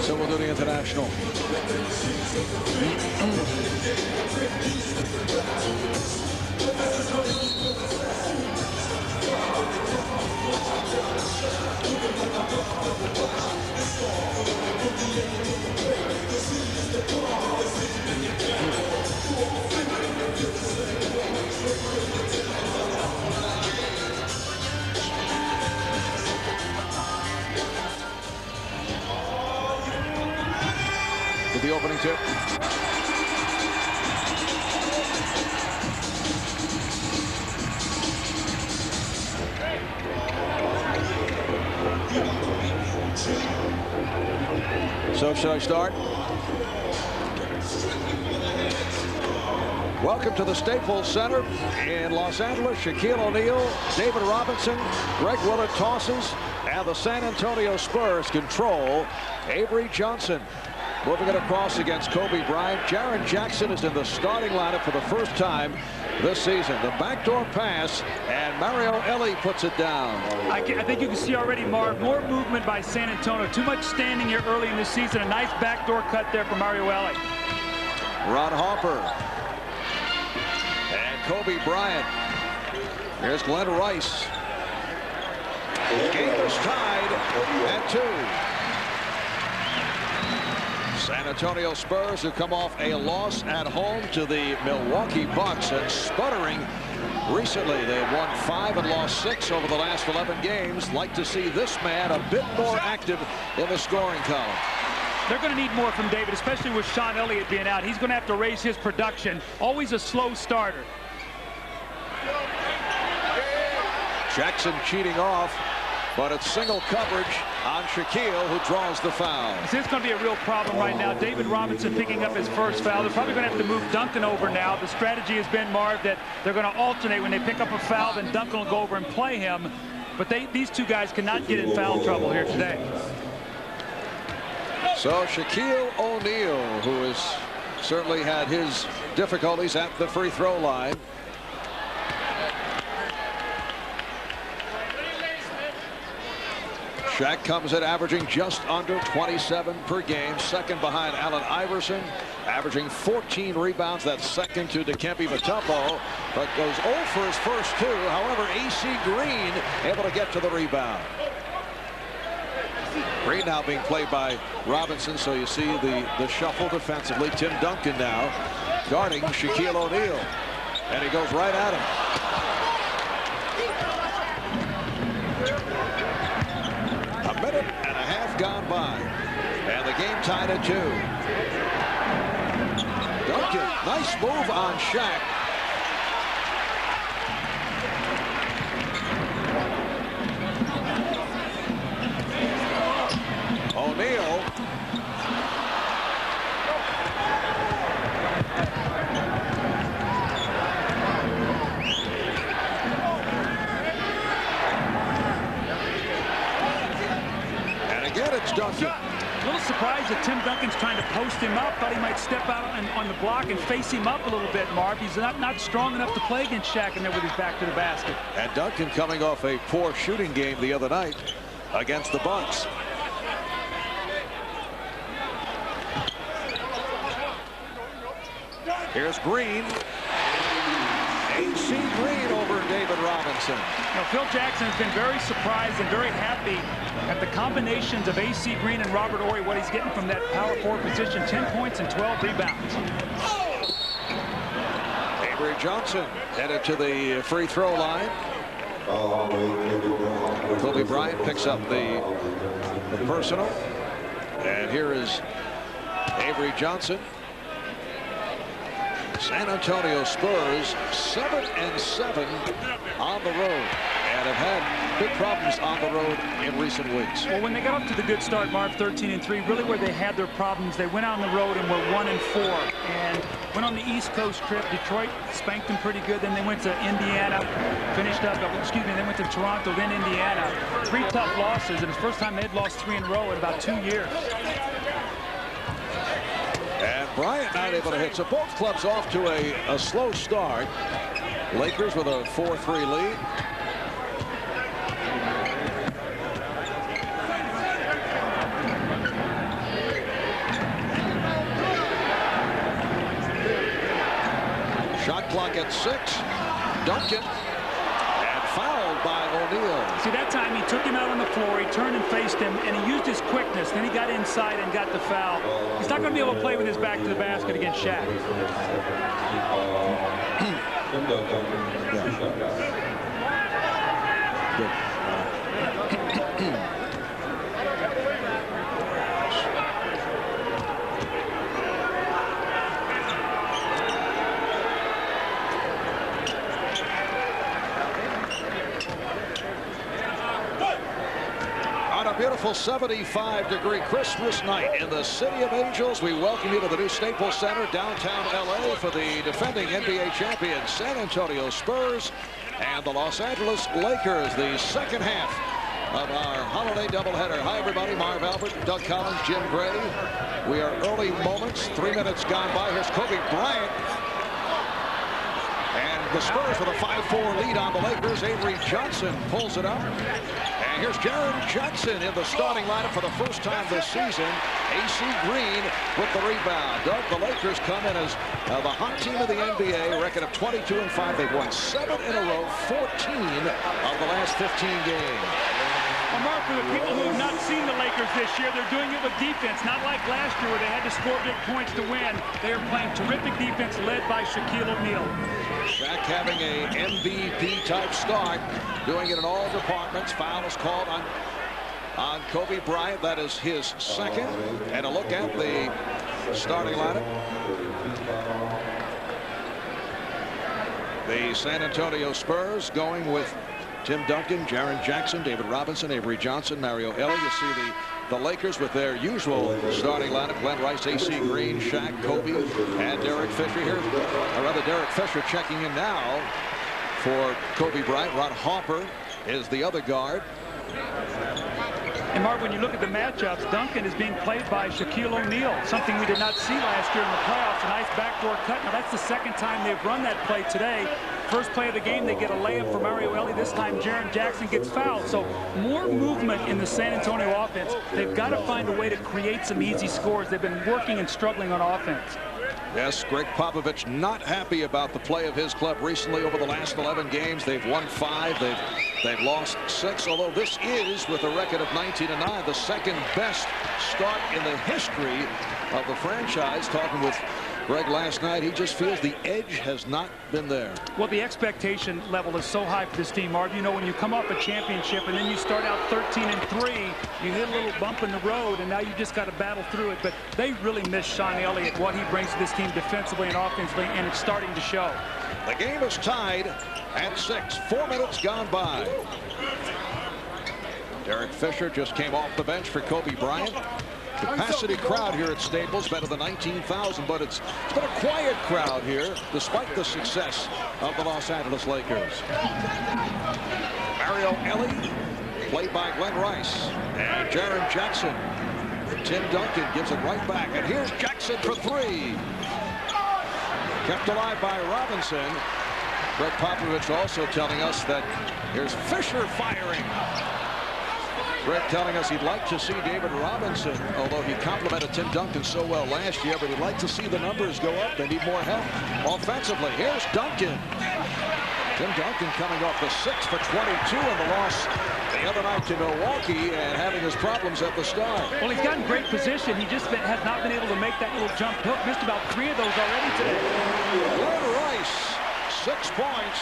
So we'll do the international. With the opening tip. So should I start? Welcome to the Staples Center in Los Angeles. Shaquille O'Neal, David Robinson, Greg Willard tosses, and the San Antonio Spurs control. Avery Johnson moving it across against Kobe Bryant. Jaren Jackson is in the starting lineup for the first time this season. The backdoor pass, and Mario Elie puts it down. I think you can see already, Marv, more movement by San Antonio. Too much standing here early in the season. A nice backdoor cut there for Mario Elie. Ron Harper. And Kobe Bryant. Here's Glenn Rice. The game is tied at 2. San Antonio Spurs, who come off a loss at home to the Milwaukee Bucks, and sputtering recently. They have won 5 and lost 6 over the last 11 games. Like to see this man a bit more active in the scoring column. They're going to need more from David, especially with Sean Elliott being out. He's going to have to raise his production. Always a slow starter. Jackson cheating off, but it's single coverage on Shaquille, who draws the foul. This is going to be a real problem right now. David Robinson picking up his first foul. They're probably going to have to move Duncan over now. The strategy has been, Marv, that they're going to alternate. When they pick up a foul, then Duncan will go over and play him. But these two guys cannot get in foul trouble here today. So Shaquille O'Neal, who has certainly had his difficulties at the free throw line. Shaq comes in averaging just under 27 per game, second behind Allen Iverson, averaging 14 rebounds. That's second to Dikembe Mutombo, but goes 0 for his first 2. However, A.C. Green able to get to the rebound. Green now being played by Robinson, so you see the shuffle defensively. Tim Duncan now guarding Shaquille O'Neal, and he goes right at him. A minute and a half gone by, and the game tied at 2. Duncan, nice move on Shaq. O'Neal. And again, it's Duncan. A little surprised that Tim Duncan's trying to post him up. Thought he might step out on the block and face him up a little bit, Marv. He's not strong enough to play against Shaq in there with his back to the basket. And Duncan coming off a poor shooting game the other night against the Bucks. Here's Green. A.C. Green over David Robinson. Now, Phil Jackson has been very surprised and very happy at the combinations of A.C. Green and Robert Horry, what he's getting from that power forward position. 10 points and 12 rebounds. Avery Johnson headed to the free throw line. Kobe Bryant picks up the personal. And here is Avery Johnson. San Antonio Spurs 7-7 on the road. And and have had big problems on the road in recent weeks. Well, when they got up to the good start, Marv, 13-3, really where they had their problems, they went on the road and were 1-4, and went on the East Coast trip. Detroit spanked them pretty good. Then they went to Indiana, finished up, then went to Toronto, then Indiana. 3 tough losses, and it's the first time they'd lost 3 in a row in about 2 years. And Bryant not able to hit. So both clubs off to a slow start. Lakers with a 4-3 lead. Shot clock at 6. Duncan. And fouled by O'Neal. See, that time he took him out on the floor, he turned and faced him, and he used his quickness. Then he got inside and got the foul. He's not going to be able to play with his back to the basket against Shaq. On a beautiful 75-degree Christmas night in the City of Angels, we welcome you to the new Staples Center, downtown LA, for the defending NBA champions San Antonio Spurs and the Los Angeles Lakers, the second half of our holiday doubleheader. Hi, everybody. Marv Albert, Doug Collins, Jim Gray. We are early moments. 3 minutes gone by. Here's Kobe Bryant. And the Spurs with a 5-4 lead on the Lakers. Avery Johnson pulls it up. And here's Jaren Jackson in the starting lineup for the first time this season. AC Green with the rebound. Doug, the Lakers come in as the hot team of the NBA, record of 22-5. They've won 7 in a row, 14 of the last 15 games. Well, Mark, for the people who have not seen the Lakers this year, they're doing it with defense, not like last year where they had to score big points to win. They are playing terrific defense led by Shaquille O'Neal. Shaq having a MVP-type start, doing it in all departments. Foul is called on Kobe Bryant. That is his second. And a look at the starting lineup. The San Antonio Spurs going with Tim Duncan, Jaren Jackson, David Robinson, Avery Johnson, Mario Ellie. You see the Lakers with their usual starting lineup: Glenn Rice, AC Green, Shaq, Kobe, and Derek Fisher here. Or rather, Derek Fisher checking in now for Kobe Bryant. Ron Harper is the other guard. And Mark, when you look at the matchups, Duncan is being played by Shaquille O'Neal, something we did not see last year in the playoffs. A nice backdoor cut. Now that's the second time they've run that play today. First play of the game, they get a layup from Mario Ellie. This time, Jaren Jackson gets fouled. So more movement in the San Antonio offense. They've got to find a way to create some easy scores. They've been working and struggling on offense. Yes, Greg Popovich not happy about the play of his club recently. Over the last 11 games, they've won 5. They've lost 6, although this is, with a record of 19-9, the second best start in the history of the franchise. Talking with Greg last night, he just feels the edge has not been there. Well, the expectation level is so high for this team, Marv. You know, when you come off a championship and then you start out 13-3, you hit a little bump in the road, and now you just got to battle through it. But they really miss Sean Elliott, what he brings to this team defensively and offensively, and it's starting to show. The game is tied at 6. 4 minutes gone by. Derek Fisher just came off the bench for Kobe Bryant. Capacity crowd here at Staples, better than 19,000, but it's been a quiet crowd here despite the success of the Los Angeles Lakers. Mario Ellie, played by Glenn Rice, and Jaren Jackson. Tim Duncan gives it right back, and here's Jackson for 3. Kept alive by Robinson. Greg Popovich also telling us that here's Fisher firing. Greg telling us he'd like to see David Robinson, although he complimented Tim Duncan so well last year, but he'd like to see the numbers go up. They need more help offensively. Here's Duncan. Tim Duncan coming off the 6 for 22 in the loss the other night to Milwaukee, and having his problems at the start. Well, he's got in great position. He just has not been able to make that little jump hook. Missed about 3 of those already today. Glenn Rice, 6 points.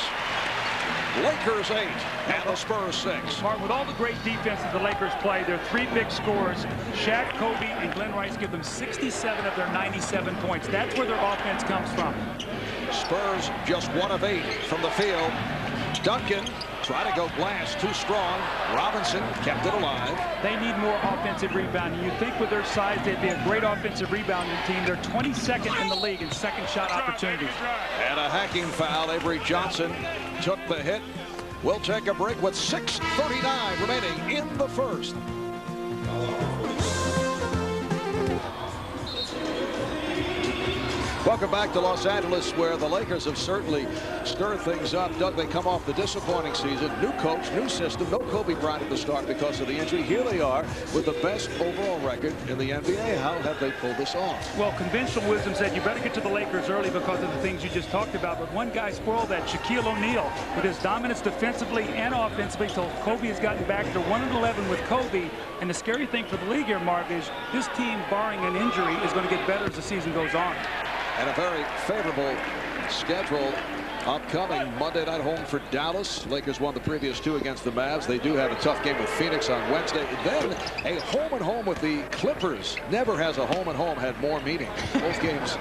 Lakers 8 and the Spurs 6. Martin, with all the great defenses the Lakers play, their 3 big scorers, Shaq, Kobe, and Glenn Rice, give them 67 of their 97 points. That's where their offense comes from. Spurs just 1 of 8 from the field. Duncan Try to go glass, too strong. Robinson kept it alive. They need more offensive rebounding. You'd think with their size, they'd be a great offensive rebounding team. They're 22nd in the league in second shot opportunities. And a hacking foul. Avery Johnson took the hit. We'll take a break with 6:39 remaining in the first. Welcome back to Los Angeles, where the Lakers have certainly stirred things up. Doug, they come off the disappointing season. New coach, new system. No Kobe Bryant at the start because of the injury. Here they are with the best overall record in the NBA. How have they pulled this off? Well, conventional wisdom said you better get to the Lakers early because of the things you just talked about. But one guy spoiled that, Shaquille O'Neal, with his dominance defensively and offensively till Kobe has gotten back to 1-11 with Kobe. And the scary thing for the league here, Marv, is this team, barring an injury, is going to get better as the season goes on. And a very favorable schedule upcoming. Monday night home for Dallas. Lakers won the previous two against the Mavs. They do have a tough game with Phoenix on Wednesday. Then a home-and-home with the Clippers. Never has a home-and-home had more meaning. Both games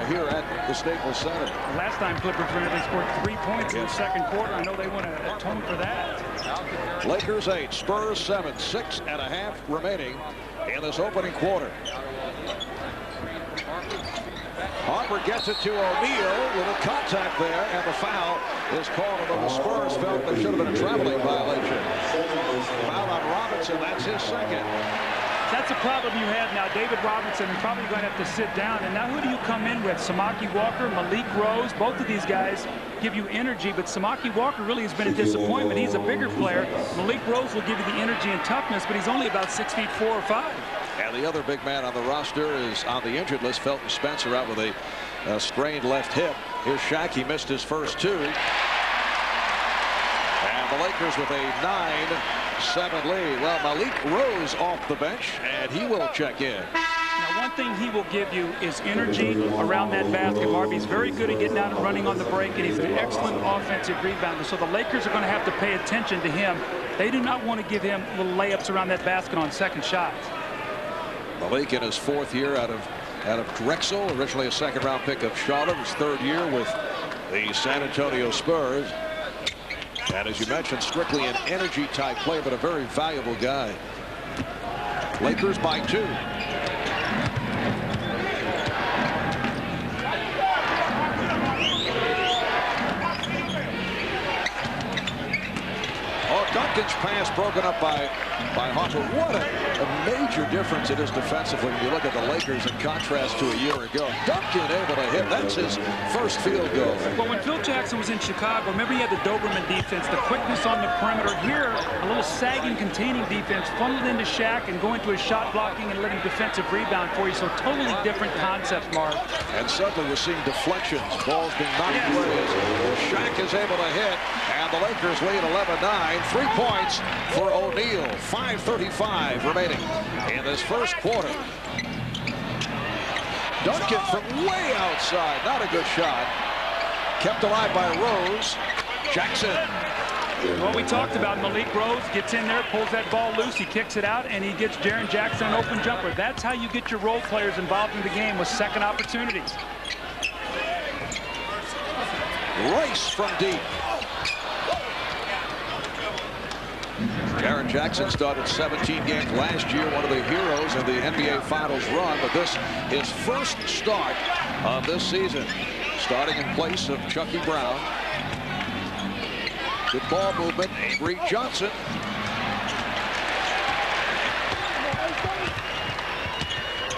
here at the Staples Center. Last time Clippers were they scored 3 points in the second quarter. I know they want to atone for that. Lakers 8, Spurs 7, 6.5 remaining in this opening quarter. Harper gets it to O'Neal with a contact there, and the foul is called, although the Spurs felt there should have been a traveling violation. Foul on Robinson, that's his second. That's a problem you have now. David Robinson is probably going to have to sit down. And now who do you come in with? Samaki Walker, Malik Rose, both of these guys give you energy, but Samaki Walker really has been a disappointment. He's a bigger player. Malik Rose will give you the energy and toughness, but he's only about 6 feet 4 or 5. And the other big man on the roster is on the injured list. Felton Spencer out with a strained left hip. Here's Shaq. He missed his first two. And the Lakers with a 9-7 lead. Well, Malik Rose off the bench, and he will check in. Now, one thing he will give you is energy around that basket. Marv, he's very good at getting out and running on the break, and he's an excellent offensive rebounder. So the Lakers are going to have to pay attention to him. They do not want to give him little layups around that basket on second shots. Malik in his fourth year out of Drexel, originally a second-round pick of Charlotte, his third year with the San Antonio Spurs. And as you mentioned, strictly an energy-type player, but a very valuable guy. Lakers by 2. Duncan's pass broken up by Harper. What a major difference it is defensively when you look at the Lakers in contrast to a year ago. Duncan able to hit. That's his first field goal. Well, when Phil Jackson was in Chicago, remember he had the Doberman defense, the quickness on the perimeter. Here, a little sagging, containing defense, funneled into Shaq and going to his shot blocking and letting defensive rebound for you. So totally different concept, Mark. And suddenly we're seeing deflections, balls being knocked away. Shaq is able to hit, and the Lakers lead 11-9. 3 points for O'Neal. 5:35 remaining in this first quarter. Duncan from way outside. Not a good shot. Kept alive by Rose. Jackson. What we talked about, Malik Rose gets in there, pulls that ball loose, he kicks it out, and he gets Jaren Jackson an open jumper. That's how you get your role players involved in the game, with second opportunities. Rice from deep. Jaren Jackson started 17 games last year, one of the heroes of the NBA Finals run, but this is first start of this season, starting in place of Chucky Brown. Good ball movement, Avery Johnson.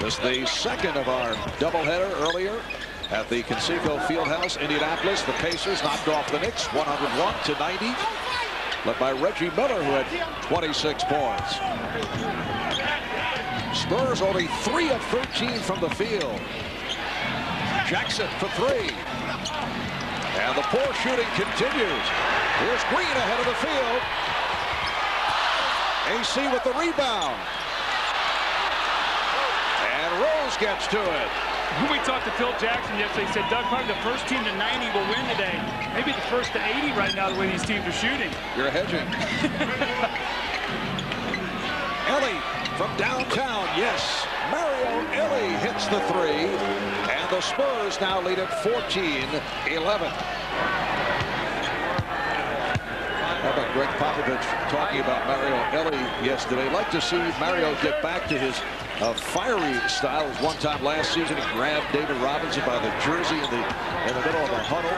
This is the second of our doubleheader earlier at the Conseco Fieldhouse, Indianapolis. The Pacers knocked off the Knicks 101-90. Led by Reggie Miller, who had 26 points. Spurs only 3 of 13 from the field. Jackson for 3. And the poor shooting continues. Here's Green ahead of the field. AC with the rebound. And Rose gets to it. When we talked to Phil Jackson yesterday, he said, Doug, probably the first team to 90 will win today. Maybe the first to 80 right now, the way these teams are shooting. You're hedging. Ellie from downtown, yes. Mario Ellie hits the 3. And the Spurs now lead at 14-11. How about Greg Popovich talking about Mario Elie yesterday. Like to see Mario get back to his fiery style. As one time last season, he grabbed David Robinson by the jersey in the middle of a huddle.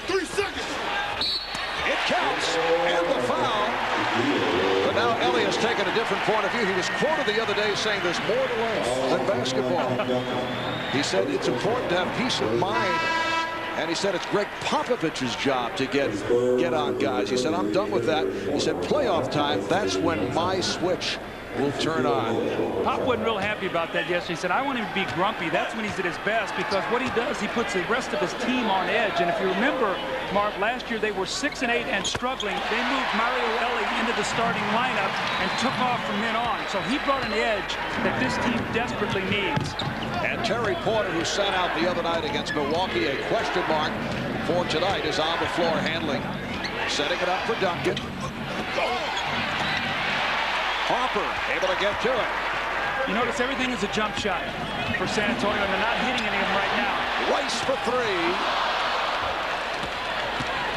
3 seconds. It counts, and the foul. But now Elie has taken a different point of view. He was quoted the other day saying there's more to life than basketball. He said it's important to have peace of mind. And he said it's Greg Popovich's job to get on guys. He said, I'm done with that. He said, playoff time, that's when my switch will turn on. Pop wasn't real happy about that yesterday. He said, I want him to be grumpy. That's when he's at his best, because what he does, he puts the rest of his team on edge. And if you remember, Marv, last year they were 6-8 and struggling. They moved Mario Elie into the starting lineup and took off from then on. So he brought an edge that this team desperately needs. And Terry Porter, who sat out the other night against Milwaukee, a question mark for tonight, is on the floor handling. Setting it up for Duncan. Harper able to get to it. You notice everything is a jump shot for San Antonio, and they're not hitting any of them right now. Rice for 3.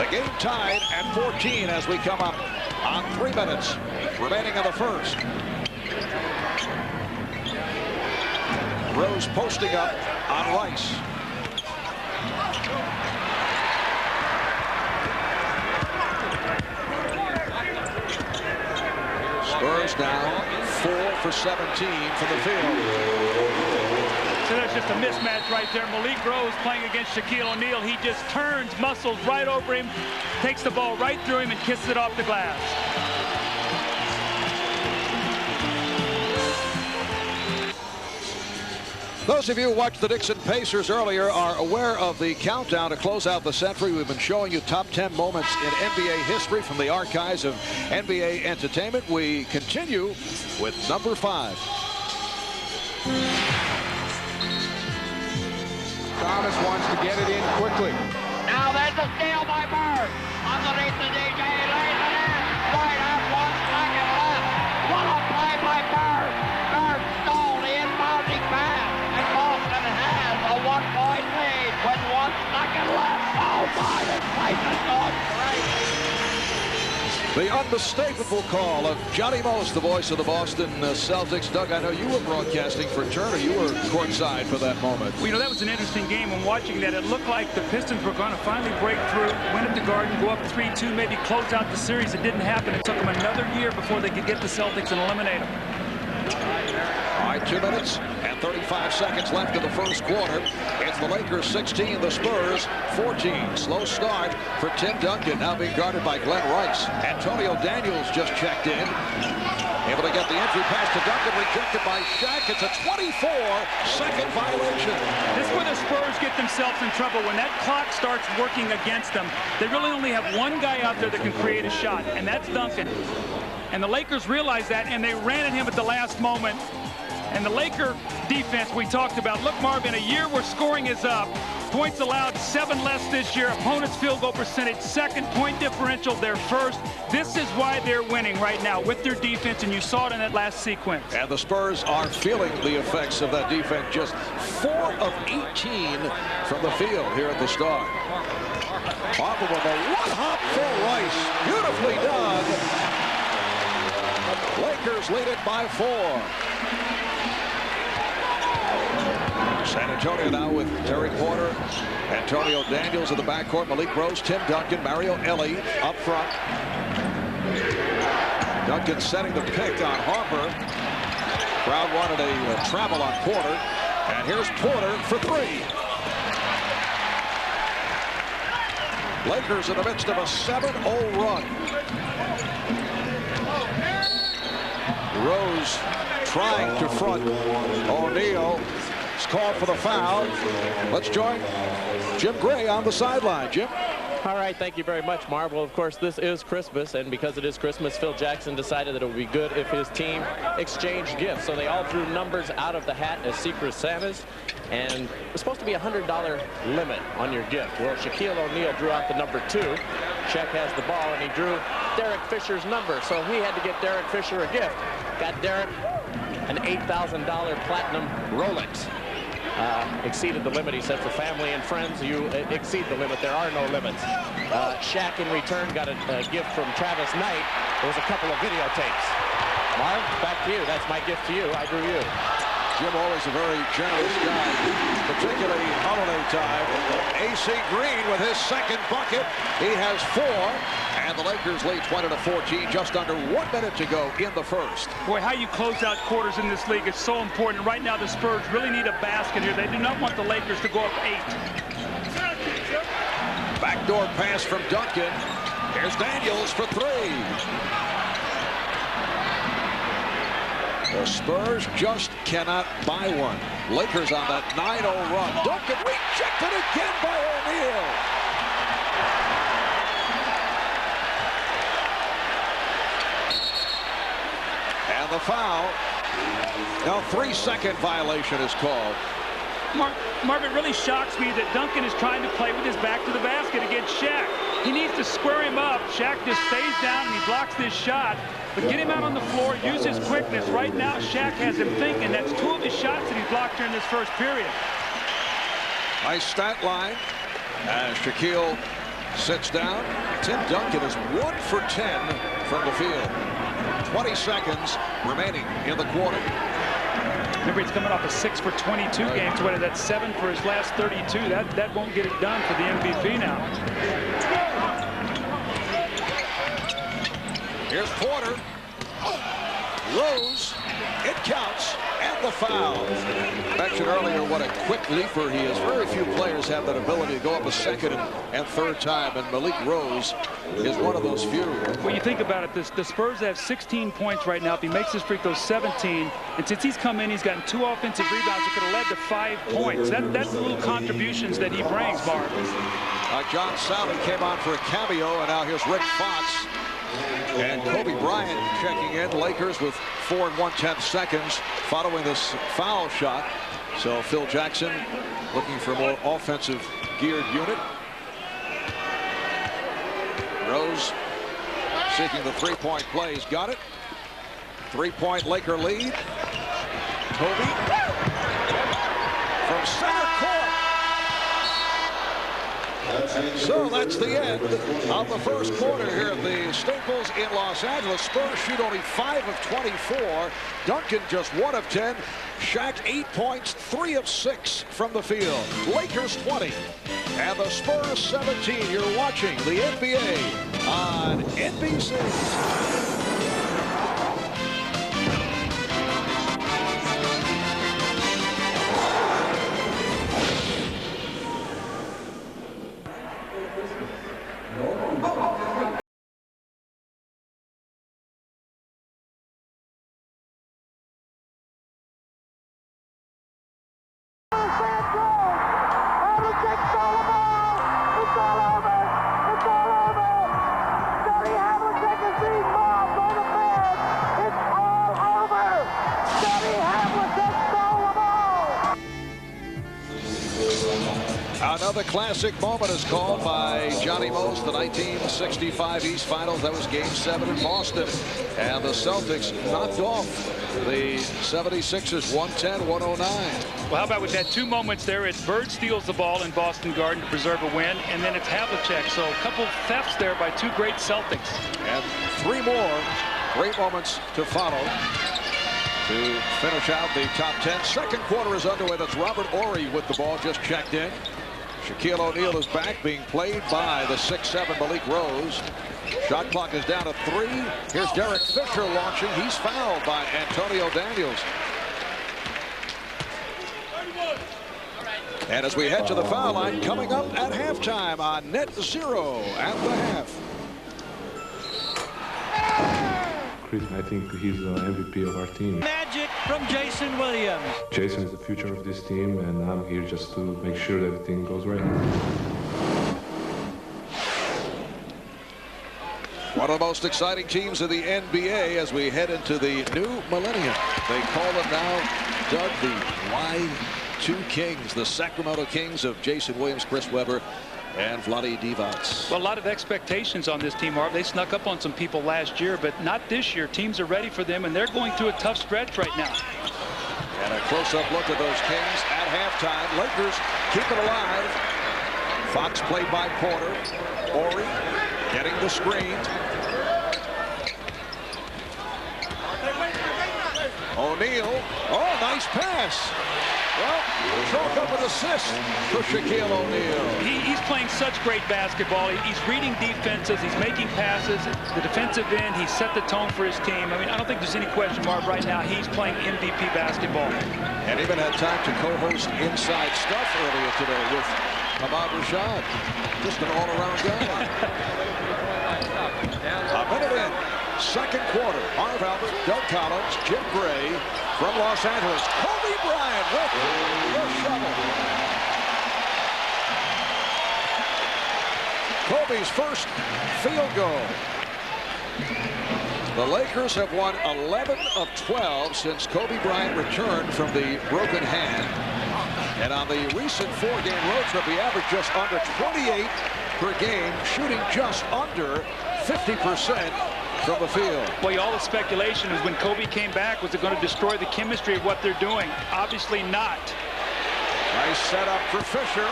The game tied at 14 as we come up on 3 minutes remaining in the first. Rose posting up on Rice. Spurs now 4 for 17 from the field. So that's just a mismatch right there. Malik Rose playing against Shaquille O'Neal. He just turns, muscles right over him, takes the ball right through him, and kisses it off the glass. Those of you who watched the Dixon Pacers earlier are aware of the countdown to close out the century. We've been showing you top 10 moments in NBA history from the archives of NBA entertainment. We continue with number 5. Thomas wants to get it in quickly. Now there's a steal by Bird. Underneath the DJ, lays it in. Right up, 1 second left. What a play by Bird. Bird stole the inbounding pass. And Boston has a 1-point lead with 1 second left. Oh my, this place is going crazy. The unmistakable call of Johnny Most, the voice of the Boston Celtics. Doug, I know you were broadcasting for Turner. You were courtside for that moment. Well, you know, that was an interesting game. When watching that, it looked like the Pistons were going to finally break through, win at the Garden, go up 3-2, maybe close out the series. It didn't happen. It took them another year before they could get the Celtics and eliminate them. All right, 2 minutes and 35 seconds left in the first quarter. It's the Lakers 16, the Spurs 14. Slow start for Tim Duncan, now being guarded by Glenn Rice. Antonio Daniels just checked in. Able to get the entry pass to Duncan, rejected by Shaq. It's a 24-second violation. This is where the Spurs get themselves in trouble. When that clock starts working against them, they really only have one guy out there that can create a shot, and that's Duncan. And the Lakers realized that, and they ran at him at the last moment. And the Laker defense we talked about. Look, Marv, in a year where scoring is up, points allowed 7 less this year, opponents' field goal percentage second, point differential they're first. This is why they're winning right now with their defense, and you saw it in that last sequence. And the Spurs are feeling the effects of that defense. Just 4 of 18 from the field here at the start. Harper with a one-hop for Rice. Beautifully done. Lakers lead it by 4. San Antonio now with Terry Porter, Antonio Daniels in the backcourt, Malik Rose, Tim Duncan, Mario Elie up front. Duncan setting the pick on Harper. Crowd wanted a travel on Porter. And here's Porter for 3. Lakers in the midst of a 7-0 run. Rose trying to front O'Neal. He's called for the foul. Let's join Jim Gray on the sideline. Jim. All right, thank you very much, Marv. Well, of course, this is Christmas, and because it is Christmas, Phil Jackson decided that it would be good if his team exchanged gifts. So they all threw numbers out of the hat as Secret Santas, and it was supposed to be a $100 limit on your gift. Well, Shaquille O'Neal drew out the number 2. Shaq has the ball, and he drew Derek Fisher's number, so he had to get Derek Fisher a gift. Got Derek an $8,000 platinum Rolex. exceeded the limit. He said for family and friends, you exceed the limit. There are no limits. Shaq in return got a gift from Travis Knight. There was a couple of videotapes. Marv, back to you. That's my gift to you. I drew you. Jim always a very generous guy, particularly holiday time. AC Green with his second bucket. He has 4, and the Lakers lead 20-14, just under 1 minute to go in the first. Boy, how you close out quarters in this league is so important. Right now, the Spurs really need a basket here. They do not want the Lakers to go up 8. Backdoor pass from Duncan. Here's Daniels for 3. The Spurs just cannot buy one. Lakers on that 9-0 run. Duncan rejected again by O'Neal. And the foul. Now 3-second violation is called. Marv, it really shocks me that Duncan is trying to play with his back to the basket against Shaq. He needs to square him up. Shaq just stays down and he blocks this shot. But get him out on the floor, use his quickness. Right now, Shaq has him thinking. That's 2 of his shots that he's blocked during this first period. Nice stat line as Shaquille sits down. Tim Duncan is 1 for 10 from the field. 20 seconds remaining in the quarter. Remember, he's coming off a 6 for 22 games. Whether that's 7 for his last 32, that won't get it done for the MVP now. Here's Porter. Rose. It counts. And the foul. I mentioned earlier what a quick leaper he is. Very few players have that ability to go up a second and third time, and Malik Rose is one of those few. When you think about it, the Spurs have 16 points right now. If he makes this free throw, 17. And since he's come in, he's gotten 2 offensive rebounds. It could have led to 5 points. That's the little contributions that he brings, Mark. John Sally came on for a cameo, and now here's Rick Fox. And Kobe Bryant checking in. Lakers with 4 1/10 seconds following this foul shot. So Phil Jackson looking for a more offensive geared unit. Rose seeking the 3-point play. He's got it. 3-point Laker lead. Kobe from center court. So that's the end of the first quarter here at the Staples in Los Angeles. Spurs shoot only 5 of 24. Duncan just 1 of 10. Shaq 8 points, 3 of 6 from the field. Lakers 20 and the Spurs 17. You're watching the NBA on NBC. Another classic moment is called by Johnny Most, the 1965 East Finals. That was Game 7 in Boston. And the Celtics knocked off the 76ers 110-109. Well, how about with that 2 moments there? It's Bird steals the ball in Boston Garden to preserve a win, and then it's Havlicek. So a couple thefts there by 2 great Celtics. And 3 more great moments to follow to finish out the top 10. Second quarter is underway. That's Robert Horry with the ball, just checked in. Shaquille O'Neal is back, being played by the 6'7" Malik Rose. Shot clock is down to 3. Here's Derek Fisher launching. He's fouled by Antonio Daniels. And as we head to the foul line, coming up at halftime on Net Zero at the half. I think he's the MVP of our team. Magic from Jason Williams. Jason is the future of this team, and I'm here just to make sure that everything goes right. One of the most exciting teams in the NBA as we head into the new millennium. They call them now, Doug, the Y2 Kings, the Sacramento Kings of Jason Williams, Chris Webber, and Vlade Divac. Well, a lot of expectations on this team, Marv. They snuck up on some people last year, but not this year. Teams are ready for them, and they're going through a tough stretch right now. And a close-up look at those Kings at halftime. Lakers keep it alive. Fox played by Porter. Horry getting the screen. O'Neal. Oh, nice pass. Well, chalk up an assist for Shaquille O'Neal. He's playing such great basketball. He's reading defenses. He's making passes. The defensive end, he set the tone for his team. I mean, I don't think there's any question mark right now. He's playing MVP basketball. And even had time to co-host Inside Stuff earlier today with Ahmad Rashad. Just an all-around guy. A minute in. Second quarter. Marv Albert, Doug Collins, Jim Gray from Los Angeles. Kobe Bryant with the shovel. Kobe's first field goal. The Lakers have won 11 of 12 since Kobe Bryant returned from the broken hand. And on the recent 4-game road trip, he averaged just under 28 per game, shooting just under 50% from the field. Well, all the speculation is when Kobe came back, was it going to destroy the chemistry of what they're doing? Obviously not. Nice setup for Fisher.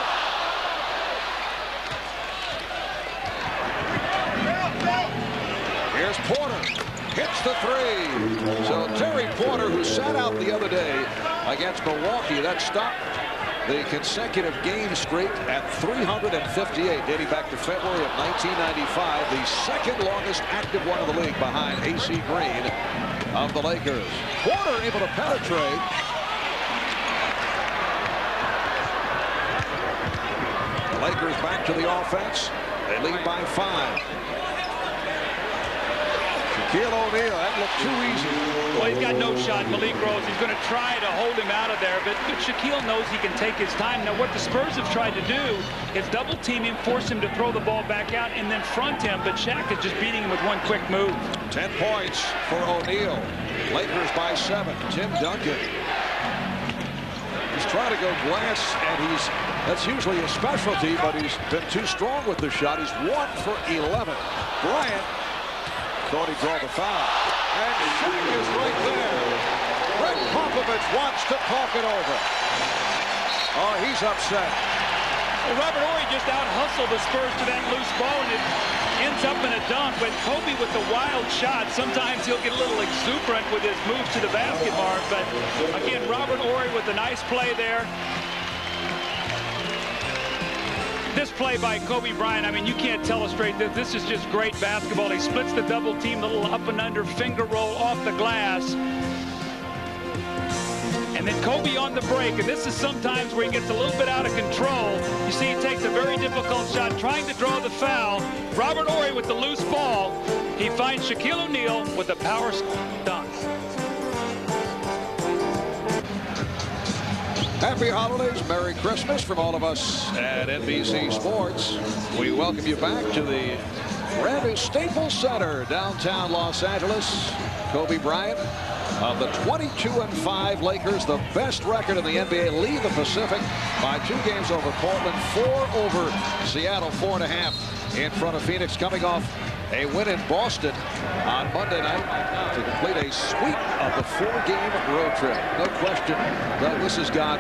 Here's Porter. Hits the three. So Terry Porter, who sat out the other day against Milwaukee, that stopped the consecutive game streak at 358, dating back to February of 1995, the second longest active one in the league behind A.C. Green of the Lakers. Porter able to penetrate. The Lakers back to the offense. They lead by 5. Shaquille O'Neal, that looked too easy. Well, he's got no shot. Malik Rose, he's going to try to hold him out of there, but Shaquille knows he can take his time. Now, what the Spurs have tried to do is double team him, force him to throw the ball back out, and then front him, but Shaq is just beating him with one quick move. 10 points for O'Neal. Lakers by 7. Tim Duncan. He's trying to go glass, and that's usually his specialty, but he's been too strong with the shot. He's 1 for 11. Bryant thought he'd draw the foul. And Shaq is right there. Greg Popovich wants to talk it over. Oh, he's upset. Well, Robert Horry just out-hustled the Spurs to that loose ball, and it ends up in a dunk. But Kobe with the wild shot, sometimes he'll get a little exuberant with his moves to the basket mark. But again, Robert Horry with a nice play there. This play by Kobe Bryant, I mean, you can't telestrate this. This is just great basketball. He splits the double team, the little up and under finger roll off the glass. And then Kobe on the break, and this is sometimes where he gets a little bit out of control. You see he takes a very difficult shot, trying to draw the foul. Robert Horry with the loose ball. He finds Shaquille O'Neal with a power dunk. Happy holidays, Merry Christmas from all of us at NBC Sports. We welcome you back to the brand new Staples Center, downtown Los Angeles. Kobe Bryant of the 22-5 Lakers, the best record in the NBA, lead the Pacific by 2 games over Portland, 4 over Seattle, 4.5 in front of Phoenix, coming off a win in Boston on Monday night to complete a sweep of the 4-game road trip. No question that this has got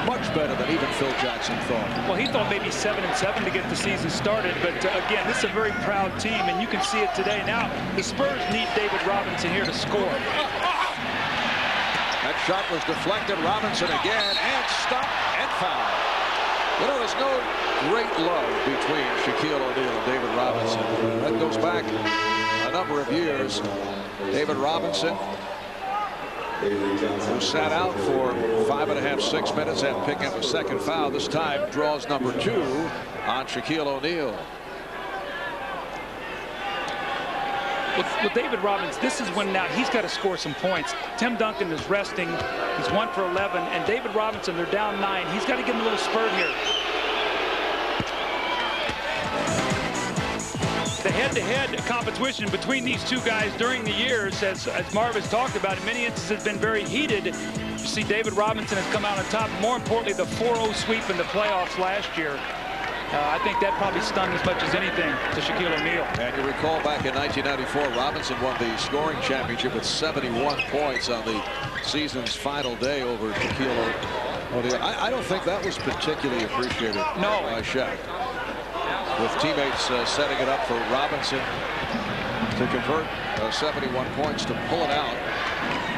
much better than even Phil Jackson thought. Well, he thought maybe 7-7 to get the season started, but again, this is a very proud team, and you can see it today. Now, the Spurs need David Robinson here to score. That shot was deflected. Robinson again, and stopped and fouled. You know, there's no great love between Shaquille O'Neal and David Robinson. That goes back a number of years. David Robinson, who sat out for 5.5, 6 minutes and picking up a second foul. This time draws number 2 on Shaquille O'Neal. With David Robinson, this is when now he's got to score some points. Tim Duncan is resting. He's 1 for 11. And David Robinson, they're down 9. He's got to give him a little spurt here. The head-to-head competition between these two guys during the years, as Marv has talked about, in many instances has been very heated. You see David Robinson has come out on top. More importantly, the 4-0 sweep in the playoffs last year. I think that probably stung as much as anything to Shaquille O'Neal. And you recall back in 1994, Robinson won the scoring championship with 71 points on the season's final day over Shaquille O'Neal. I don't think that was particularly appreciated by Shaq. With teammates setting it up for Robinson to convert 71 points to pull it out,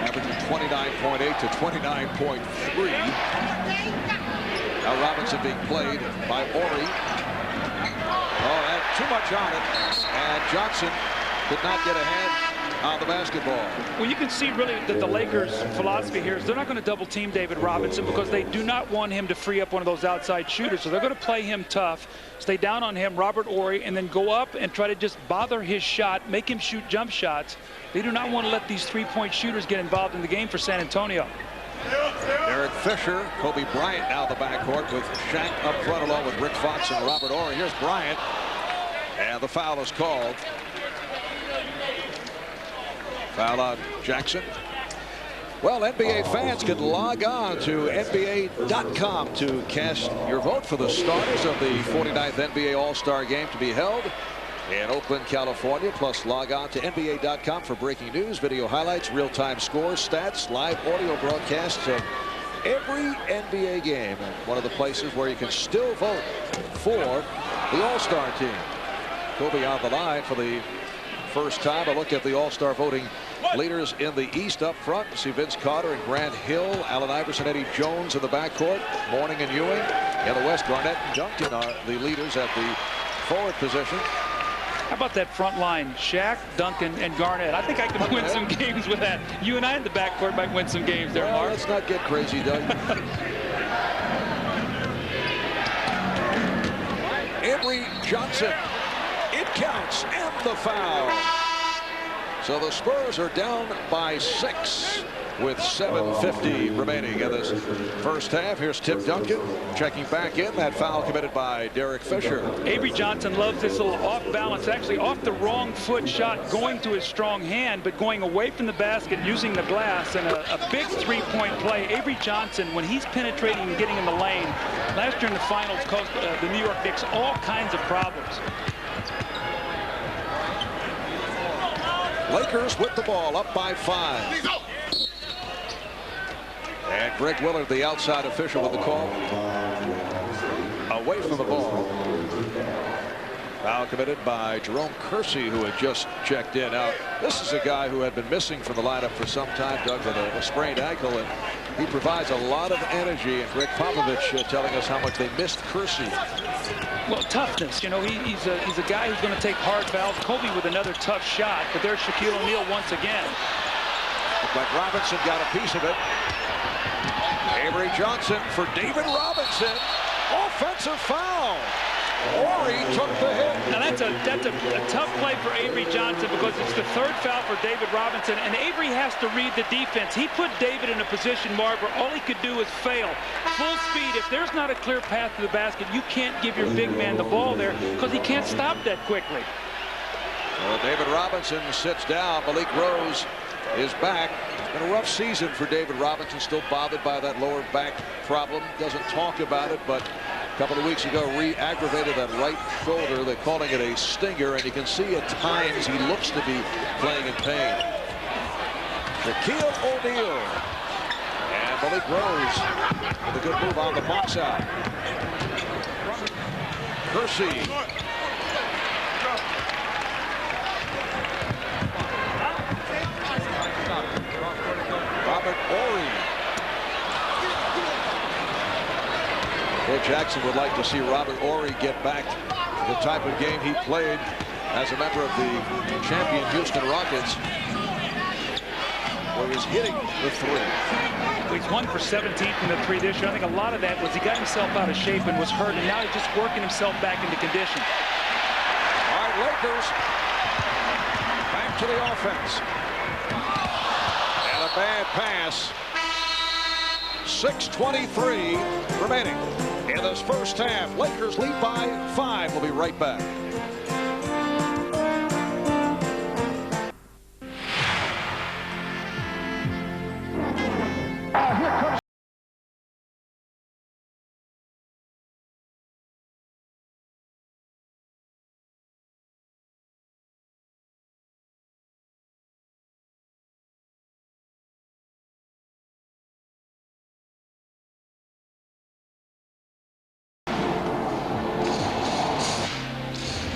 averaging 29.8 to 29.3. Now Robinson being played by Horry. Oh, and too much on it, and Johnson did not get a hand on the basketball. Well, you can see really that the Lakers' philosophy here is they're not going to double team David Robinson because they do not want him to free up one of those outside shooters. So they're going to play him tough, stay down on him, Robert Horry, and then go up and try to just bother his shot, make him shoot jump shots. They do not want to let these three-point shooters get involved in the game for San Antonio. Derek Fisher, Kobe Bryant now in the backcourt with Shaq up front along with Rick Fox and Robert Horry. Here's Bryant, and the foul is called. Foul on Jackson. Well, NBA fans can log on to NBA.com to cast your vote for the starters of the 49th NBA All-Star Game to be held in Oakland, California. Plus, log on to NBA.com for breaking news, video highlights, real-time scores, stats, live audio broadcasts of every NBA game. And one of the places where you can still vote for the All-Star team. Kobe on the line for the first time. A look at the All-Star voting leaders in the East up front. You see Vince Carter and Grant Hill, Allen Iverson, Eddie Jones in the backcourt, Mourning and Ewing. In the West, Garnett and Duncan are the leaders at the forward position. How about that front line? Shaq, Duncan, and Garnett. I think I could win some games with that. You and I in the backcourt might win some games there, Mark. Let's not get crazy, Doug. Avery Johnson. It counts, and the foul. So the Spurs are down by 6 with 7:50 remaining in this first half. Here's Tim Duncan checking back in. That foul committed by Derek Fisher. Avery Johnson loves this little off balance, actually off the wrong foot shot, going to his strong hand, but going away from the basket, using the glass, and a big three-point play. Avery Johnson, when he's penetrating and getting in the lane, last year in the finals caused the New York Knicks all kinds of problems. Lakers with the ball, up by 5. And Greg Willard, the outside official, with the call. Away from the ball. Foul committed by Jerome Kersey, who had just checked in. Now, this is a guy who had been missing from the lineup for some time, Doug, with a sprained ankle, and he provides a lot of energy. And Greg Popovich telling us how much they missed Kersey. Well, toughness. You know, he's a guy who's going to take hard fouls. Kobe with another tough shot, but there's Shaquille O'Neal once again. But Robinson got a piece of it. Avery Johnson for David Robinson. Offensive foul. Horry took the hit. Now that's a tough play for Avery Johnson because it's the third foul for David Robinson, and Avery has to read the defense. He put David in a position, Marv, where all he could do is fail. Full speed. If there's not a clear path to the basket, you can't give your big man the ball there because he can't stop that quickly. Well, David Robinson sits down. Malik Rose is back. It's been a rough season for David Robinson, still bothered by that lower back problem. Doesn't talk about it, but a couple of weeks ago re-aggravated that right shoulder. They're calling it a stinger, and you can see at times he looks to be playing in pain. Shaquille O'Neal and Malik Rose with a good move on the box out. Kersey. Robert Horry. Well, Jackson would like to see Robert Horry get back the type of game he played as a member of the champion Houston Rockets, where he was hitting the three. He's 1 for 17 from the three this year. I think a lot of that was he got himself out of shape and was hurt, and now he's just working himself back into condition. All right, Lakers back to the offense. And a bad pass. 6:23 remaining in this first half. Lakers lead by 5. We'll be right back. Here comes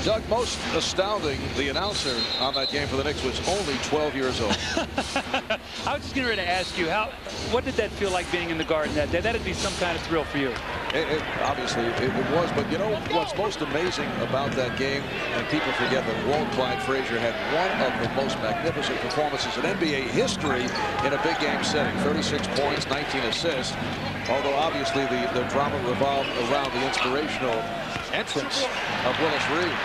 Doug, most astounding, the announcer on that game for the Knicks was only 12 years old. I was just getting ready to ask you, what did that feel like being in the Garden that day? That'd be some kind of thrill for you. Obviously, it was. But you know what's most amazing about that game, and people forget that Walt Clyde Frazier had one of the most magnificent performances in NBA history in a big game setting. 36 points, 19 assists. Although obviously the drama revolved around the inspirational entrance of Willis Reed.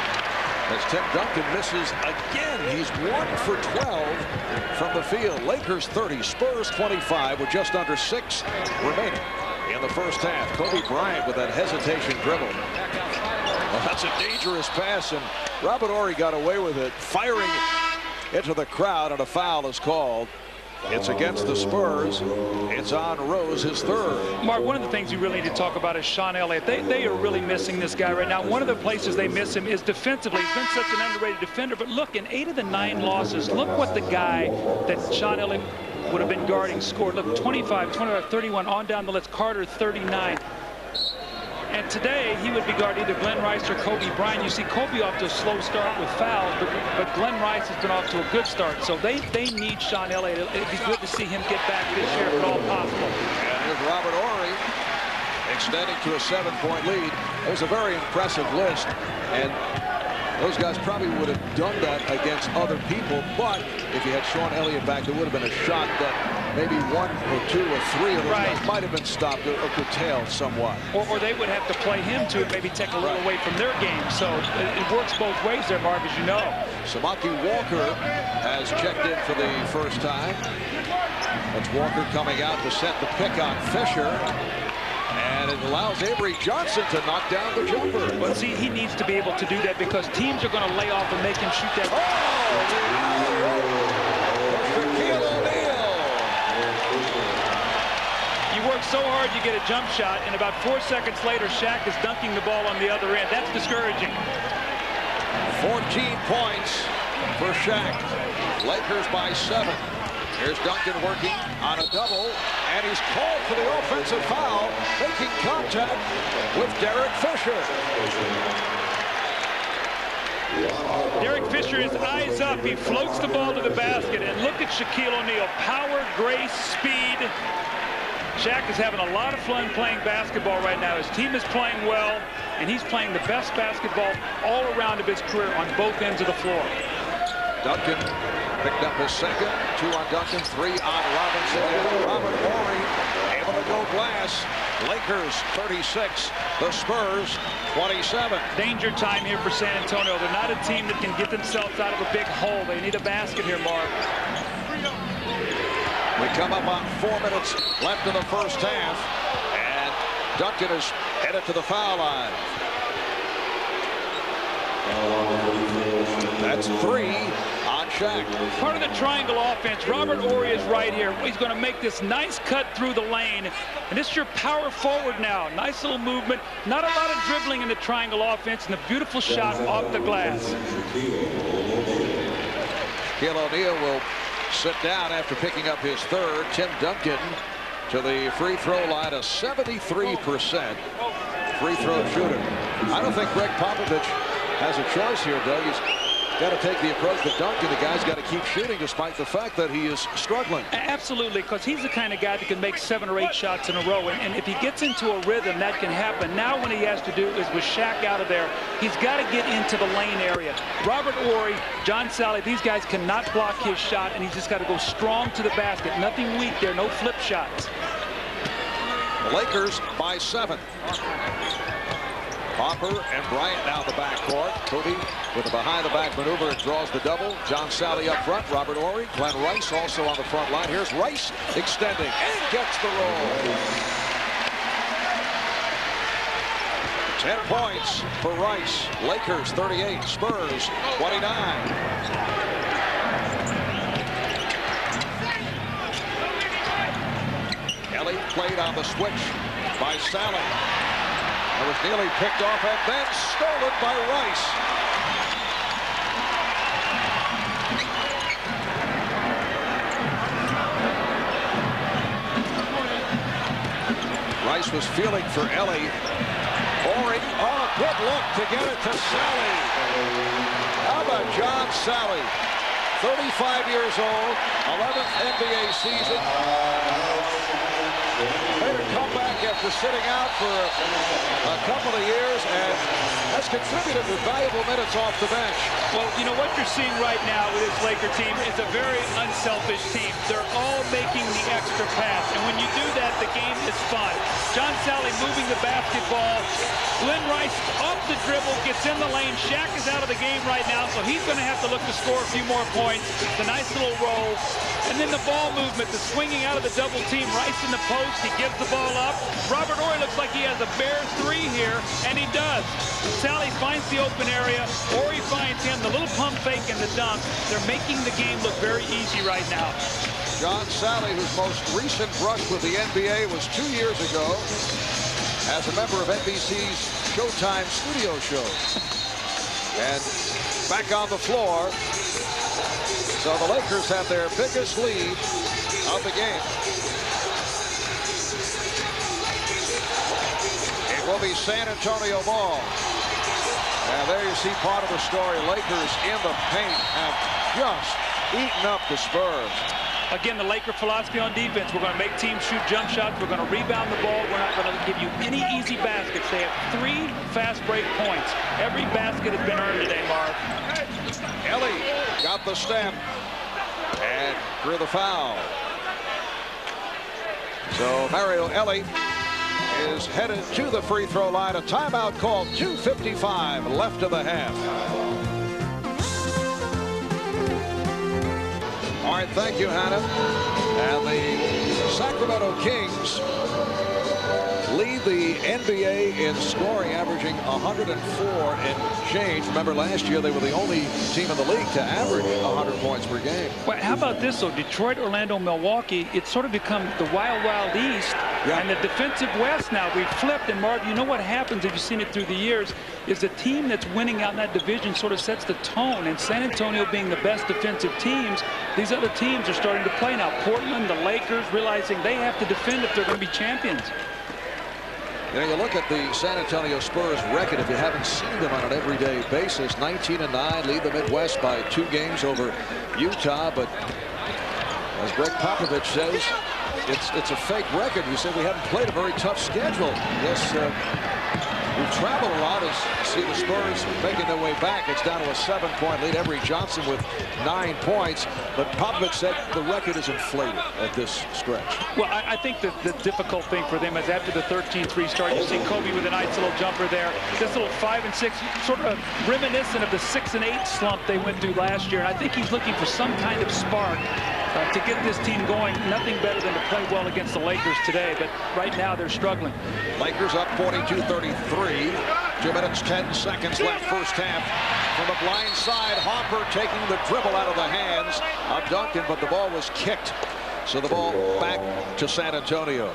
As Tim Duncan misses again, he's 1 for 12 from the field. Lakers 30, Spurs 25 with just under 6 remaining in the first half. Kobe Bryant with that hesitation dribble. Well, that's a dangerous pass, and Robert Horry got away with it, firing into the crowd, and a foul is called. It's against the Spurs. It's on Rose, his third. Mark, one of the things you really need to talk about is Sean Elliott. They are really missing this guy right now. One of the places they miss him is defensively. He's been such an underrated defender. But look, in 8 of the 9 losses, look what the guy that Sean Elliott would have been guarding scored. Look, 25, 31, on down the list. Carter, 39. And today, he would be guarding either Glenn Rice or Kobe Bryant. You see Kobe off to a slow start with fouls, but Glenn Rice has been off to a good start. So they need Sean Elliott. It'd be good to see him get back this year if at all possible. And here's Robert Horry extending to a 7-point lead. It was a very impressive list, and those guys probably would have done that against other people, but if you had Sean Elliott back, there would have been a shot that maybe 1 or 2 or 3 of those guys might have been stopped or curtailed somewhat. Or they would have to play him to maybe take a little away from their game. So it works both ways there, Marv, as you know. Samaki Walker has checked in for the first time. That's Walker coming out to set the pick on Fisher. And it allows Avery Johnson to knock down the jumper. But see, he needs to be able to do that because teams are going to lay off and make him shoot that. Shaquille O'Neal. You work so hard, you get a jump shot, and about 4 seconds later, Shaq is dunking the ball on the other end. That's discouraging. 14 points for Shaq. Lakers by 7. Here's Duncan working on a double, and he's called for the offensive foul, making contact with Derek Fisher. Derek Fisher is eyes up. He floats the ball to the basket, and look at Shaquille O'Neal. Power, grace, speed. Shaq is having a lot of fun playing basketball right now. His team is playing well, and he's playing the best basketball all around of his career on both ends of the floor. Duncan picked up his second. 2 on Duncan, 3 on Robinson. And Robert Horry able to go glass. Lakers 36, the Spurs 27. Danger time here for San Antonio. They're not a team that can get themselves out of a big hole. They need a basket here, Mark. We come up on 4 minutes left in the first half. And Duncan is headed to the foul line. That's 3 on Shaq. Part of the triangle offense, Robert Horry is right here. He's going to make this nice cut through the lane. And this is your power forward now. Nice little movement. Not a lot of dribbling in the triangle offense, and a beautiful shot off the glass. Shaquille O'Neal will sit down after picking up his third. Tim Duncan to the free throw line, a 73% free throw shooter. I don't think Greg Popovich has a choice here, Doug. He's got to take the approach that Duncan, the guy's got to keep shooting despite the fact that he is struggling. Absolutely, because he's the kind of guy that can make 7 or 8 shots in a row. And if he gets into a rhythm, that can happen. Now what he has to do is with Shaq out of there, he's got to get into the lane area. Robert Horry, John Sally, these guys cannot block his shot, and he's just got to go strong to the basket. Nothing weak there, no flip shots. The Lakers by 7. Hopper and Bryant now in the backcourt. Kobe with a behind-the-back maneuver and draws the double. John Sally up front. Robert Horry. Glenn Rice also on the front line. Here's Rice extending and gets the roll. 10 points for Rice. Lakers 38. Spurs 29. Ellie played on the switch by Sally. It was nearly picked off and then stolen by Rice. Rice was feeling for Ellie. Horry Ellie, oh, good look to get it to Sally. How about John Sally? 35 years old, 11th NBA season. Made a comeback after sitting out for a couple of years and has contributed with valuable minutes off the bench. Well, you know what you're seeing right now with this Laker team is a very unselfish team. They're all making the extra pass, and when you do that, the game is fun. John Sally moving the basketball. Glenn Rice off the dribble, gets in the lane. Shaq is out of the game right now, so he's going to have to look to score a few more points. The nice little roll. And then the ball movement, the swinging out of the double team. Rice in the post, he gives the ball up. Robert Horry looks like he has a bare three here, and he does. Sally finds the open area. Horry finds him. The little pump fake and the dunk. They're making the game look very easy right now. John Sally, whose most recent brush with the NBA was 2 years ago as a member of NBC's Showtime studio show. And back on the floor. So the Lakers have their biggest lead of the game. It will be San Antonio ball. And there you see part of the story. Lakers in the paint have just eaten up the Spurs. Again, the Laker philosophy on defense, we're going to make teams shoot jump shots. We're going to rebound the ball. We're not going to give you any easy baskets. They have 3 fast break points. Every basket has been earned today, Marv. Ellie got the step and drew the foul. So Mario Ellie is headed to the free throw line. A timeout called. 2:55 left of the half. All right, thank you, Hannah. And the Sacramento Kings lead the NBA in scoring, averaging 104 and change. Remember, last year they were the only team in the league to average 100 points per game. Well, how about this, though? Detroit, Orlando, Milwaukee, it's sort of become the wild, wild East. Yeah. And the defensive West now, we've flipped. And, Marv, you know what happens, if you've seen it through the years, is the team that's winning out in that division sort of sets the tone. And San Antonio being the best defensive teams, these other teams are starting to play now. Portland, the Lakers, realizing they have to defend if they're going to be champions. You know, you look at the San Antonio Spurs record, if you haven't seen them on an everyday basis, 19-9, lead the Midwest by 2 games over Utah. But as Greg Popovich says, it's a fake record. You said we haven't played a very tough schedule. Yes, we've traveled a lot as see the Spurs making their way back. It's down to a 7-point lead. Avery Johnson with 9 points. But Popovich said the record is inflated at this stretch. Well, I think that the difficult thing for them is after the 13-3 start, you see Kobe with a nice little jumper there. This little 5 and 6, sort of reminiscent of the 6 and 8 slump they went through last year. And I think he's looking for some kind of spark to get this team going. Nothing better than to play well against the Lakers today, but right now they're struggling. Lakers up 42-33. 2 minutes, 10 seconds left first half. From the blind side, Hopper taking the dribble out of the hands of Duncan, but the ball was kicked. So the ball back to San Antonio.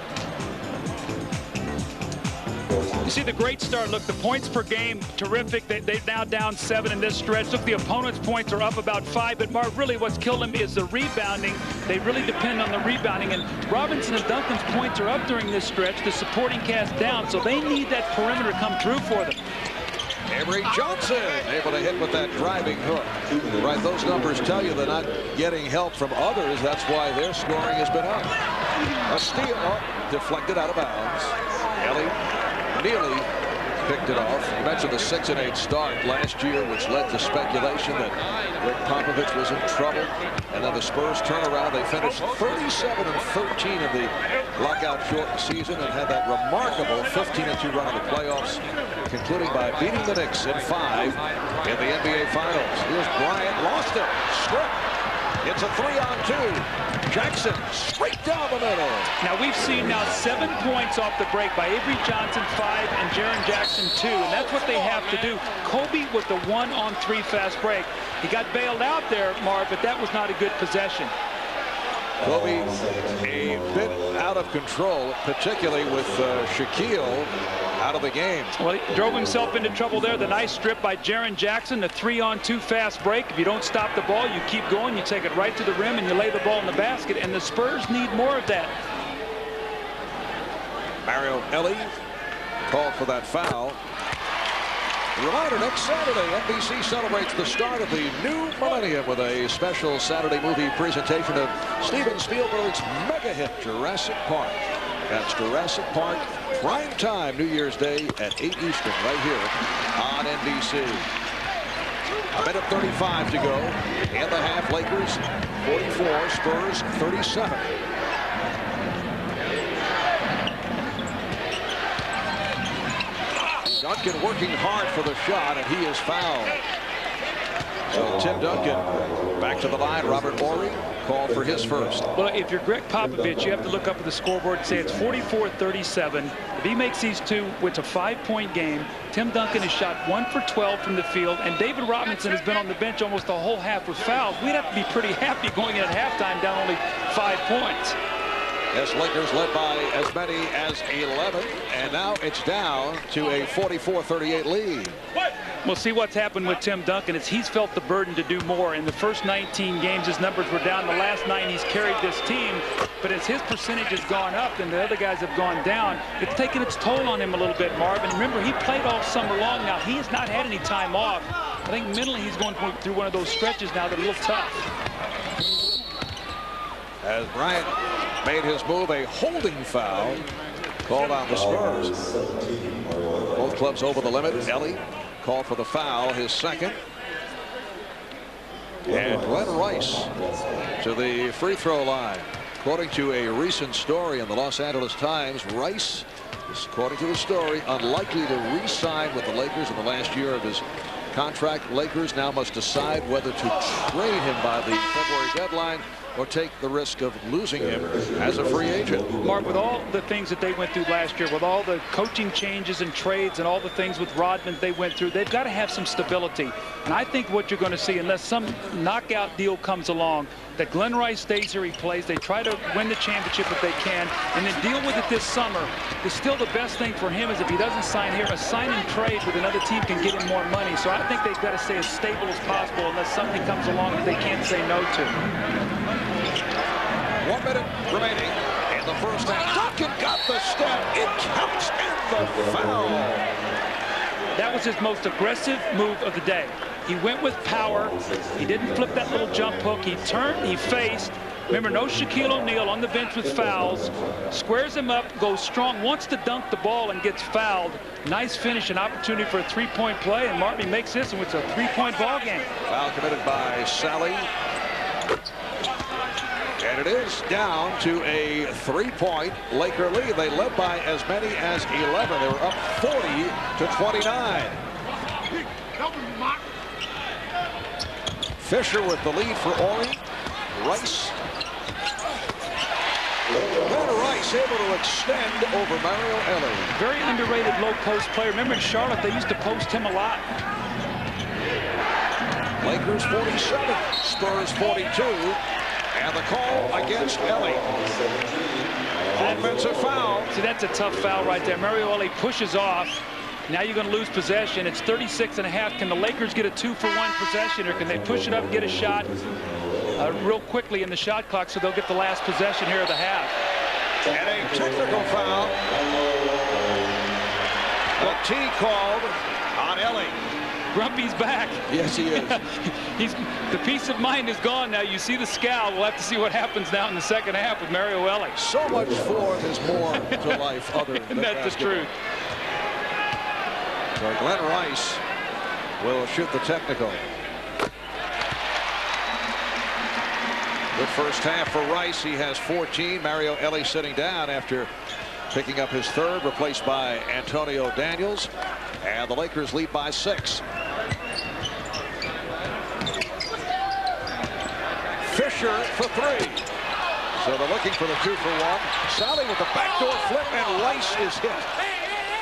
You see the great start. Look, the points per game, terrific. They're now down 7 in this stretch. Look, the opponent's points are up about 5. But, Mark, really what's killed them is the rebounding. They really depend on the rebounding. And Robinson and Duncan's points are up during this stretch. The supporting cast down. So they need that perimeter to come through for them. Avery Johnson able to hit with that driving hook. Right, those numbers tell you they're not getting help from others. That's why their scoring has been up. A steal, deflected out of bounds. Ellie nearly picked it off. You mentioned the 6 and 8 start last year, which led to speculation that Rick Popovich was in trouble. And then the Spurs turn around. They finished 37 and 13 in the lockout shortened season and had that remarkable 15-2 run in the playoffs, concluding by beating the Knicks in 5 in the NBA Finals. Here's Bryant, lost it, stripped. It's a 3-on-2. Jackson straight down the middle. Now we've seen now 7 points off the break by Avery Johnson, 5, and Jaren Jackson 2, and that's what they have to do. Kobe with the 1-on-3 fast break. He got bailed out there, Marv, but that was not a good possession. Kobe a bit out of control, particularly with Shaquille out of the game. Well, he drove himself into trouble there. The nice strip by Jaren Jackson, the 3-on-2 fast break. If you don't stop the ball, you keep going, you take it right to the rim, and you lay the ball in the basket, and the Spurs need more of that. Mario Ellie called for that foul. Reminder, next Saturday, NBC celebrates the start of the new millennium with a special Saturday movie presentation of Steven Spielberg's mega hit, Jurassic Park. That's Jurassic Park, prime time, New Year's Day at 8 Eastern, right here on NBC. A minute 35 to go in the half. Lakers 44, Spurs 37. Duncan working hard for the shot, and he is fouled. So Tim Duncan back to the line. Robert Morey called for his first. Well, if you're Greg Popovich, you have to look up at the scoreboard and say it's 44-37. If he makes these two, it's a 5-point game. Tim Duncan has shot 1 for 12 from the field, and David Robinson has been on the bench almost the whole half with fouls. We'd have to be pretty happy going in at halftime down only 5 points. Yes, Lakers led by as many as 11, and now it's down to a 44-38 lead. We'll see what's happened with Tim Duncan. He's felt the burden to do more. In the first 19 games, his numbers were down. The last 9, he's carried this team. But as his percentage has gone up and the other guys have gone down, it's taken its toll on him a little bit, Marv. And remember, he played all summer long now. He has not had any time off. I think mentally he's going through one of those stretches now that are a little tough. As Bryant made his move, a holding foul called on the Spurs. Both clubs over the limit. Ellie called for the foul, his second. And Glenn Rice to the free throw line. According to a recent story in the Los Angeles Times, Rice is, according to the story, unlikely to re-sign with the Lakers in the last year of his contract. Lakers now must decide whether to trade him by the February deadline or take the risk of losing him as a free agent. Mark, with all the things that they went through last year, with all the coaching changes and trades and all the things with Rodman they went through, they've got to have some stability. And I think what you're going to see, unless some knockout deal comes along, that Glenn Rice stays here, he plays, they try to win the championship if they can, and then deal with it this summer. Is still the best thing for him is if he doesn't sign here, a sign and trade with another team can get him more money. So I think they've got to stay as stable as possible unless something comes along that they can't say no to. 1 minute remaining in the first half. Duncan got the step. It counts, and the foul. That was his most aggressive move of the day. He went with power. He didn't flip that little jump hook. He turned, he faced. Remember, no Shaquille O'Neal on the bench with fouls. Squares him up, goes strong, wants to dunk the ball and gets fouled. Nice finish, an opportunity for a 3-point play, and Martin makes this, and it's a 3-point ball game. Foul committed by Sally. And it is down to a 3-point Laker lead. They led by as many as 11. They were up 40-29. Fisher with the lead for Ori. Rice. Then Rice able to extend over Mario Ellie. Very underrated low post player. Remember in Charlotte, they used to post him a lot. Lakers 47, Spurs 42. And the call against Ellie. Offensive foul. See, that's a tough foul right there. Mario Ellie pushes off. Now you're going to lose possession. It's 36.5. Can the Lakers get a 2-for-1 possession, or can they push it up and get a shot real quickly in the shot clock so they'll get the last possession here of the half? And a technical foul. The T called on Ellie. Grumpy's back. Yes, he is. The peace of mind is gone now. You see the scowl. We'll have to see what happens now in the second half with Mario Ellie. So much forth is more to life other than that's basketball. the truth. So Glenn Rice will shoot the technical. Good first half for Rice. He has 14. Mario Ellie sitting down after picking up his third, replaced by Antonio Daniels. And the Lakers lead by 6. Fisher for 3. So they're looking for the 2-for-1. Sally with the backdoor flip, and Rice is hit.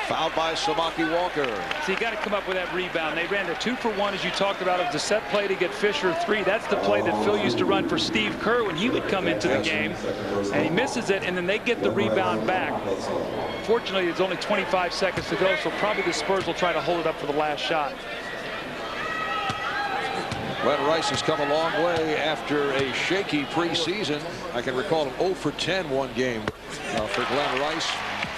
Fouled by Samaki Walker. So you got to come up with that rebound. They ran the 2-for-1, as you talked about. It was a set play to get Fisher 3. That's the play that Phil used to run for Steve Kerr when he would come into the game. And he misses it, and then they get the rebound back. Fortunately, there's only 25 seconds to go, so probably the Spurs will try to hold it up for the last shot. Glenn Rice has come a long way after a shaky preseason. I can recall an 0-for-10 one game for Glenn Rice.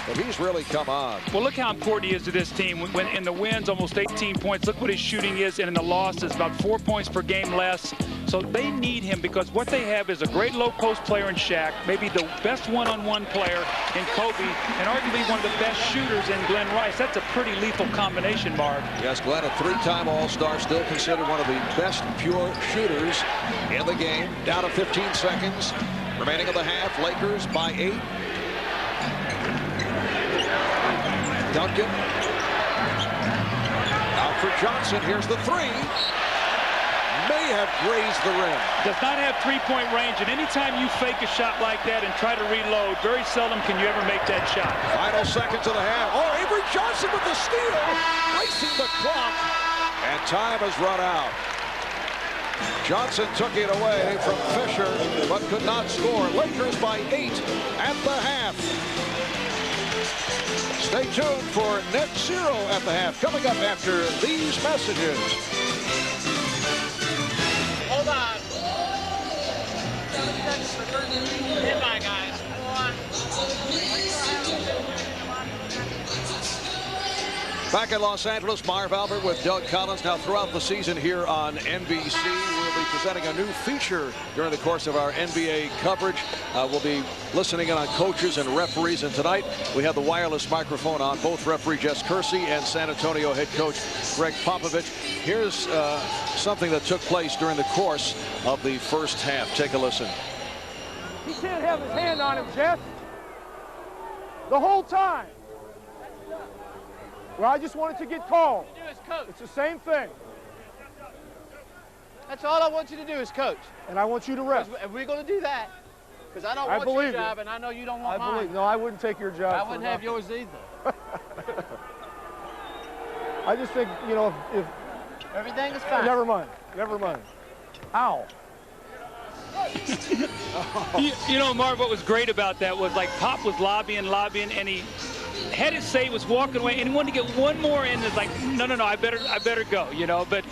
but he's really come on. Well, look how important he is to this team. When in the wins, almost 18 points. Look what his shooting is, and in the losses, about 4 points per game less. So they need him because what they have is a great low-post player in Shaq, maybe the best one-on-one player in Kobe, and arguably one of the best shooters in Glenn Rice. That's a pretty lethal combination, Marv. Yes, Glenn, a three-time All-Star, still considered one of the best pure shooters in the game. Down to 15 seconds. Remaining of the half, Lakers by 8. Duncan. Out for Johnson. Here's the three. May have grazed the rim. Does not have three-point range, and anytime you fake a shot like that and try to reload, very seldom can you ever make that shot. Final seconds of the half. Oh, Avery Johnson with the steal, racing the clock, and time has run out. Johnson took it away from Fisher, but could not score. Lakers by 8 at the half. Stay tuned for net zero at the half, coming up after these messages. Hold on. 7 seconds for 13. Stand by, guys. Back in Los Angeles, Marv Albert with Doug Collins. Now, throughout the season here on NBC, we'll be presenting a new feature during the course of our NBA coverage. We'll be listening in on coaches and referees. And tonight, we have the wireless microphone on both referee Jess Kersey and San Antonio head coach Greg Popovich. Here's something that took place during the course of the first half. Take a listen. He can't have his hand on him, Jeff. The whole time. Well, I just wanted to get called. It's the same thing. That's all I want you to do is coach. And I want you to ref. If we're going to do that, because I don't want your job, and I know you don't want mine. No, I wouldn't take your job. I wouldn't have yours either. I just think, you know, if everything is fine. Never mind. Never mind. Ow. You know, Marv, what was great about that was like Pop was lobbying, and he had his say, was walking away, and he wanted to get one more in. It's like, no, I better go, you know. But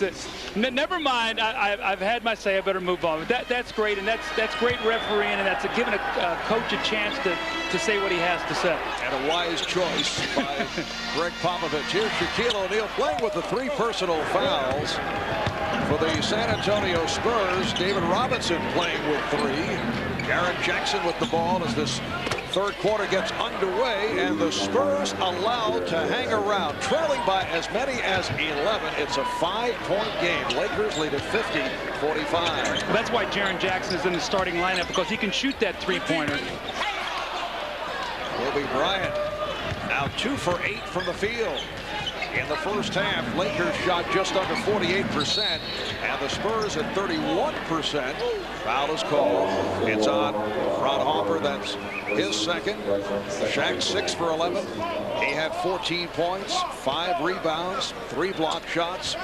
never mind. I've had my say. I better move on. But that's great, and that's great refereeing, and that's giving a coach a chance to say what he has to say. And a wise choice by Greg Popovich. Here's Shaquille O'Neal playing with the 3 personal fouls. For the San Antonio Spurs, David Robinson playing with 3. Garrett Jackson with the ball as this third quarter gets underway, and the Spurs allowed to hang around, trailing by as many as 11. It's a 5-point game. Lakers lead at 50-45. Well, that's why Jaren Jackson is in the starting lineup, because he can shoot that three-pointer. Will be Bryant. Now 2 for 8 from the field. In the first half, Lakers shot just under 48%, and the Spurs at 31%. Foul is called. It's on Ron Harper. That's his second. Shaq 6 for 11. He had 14 points, 5 rebounds, 3 block shots.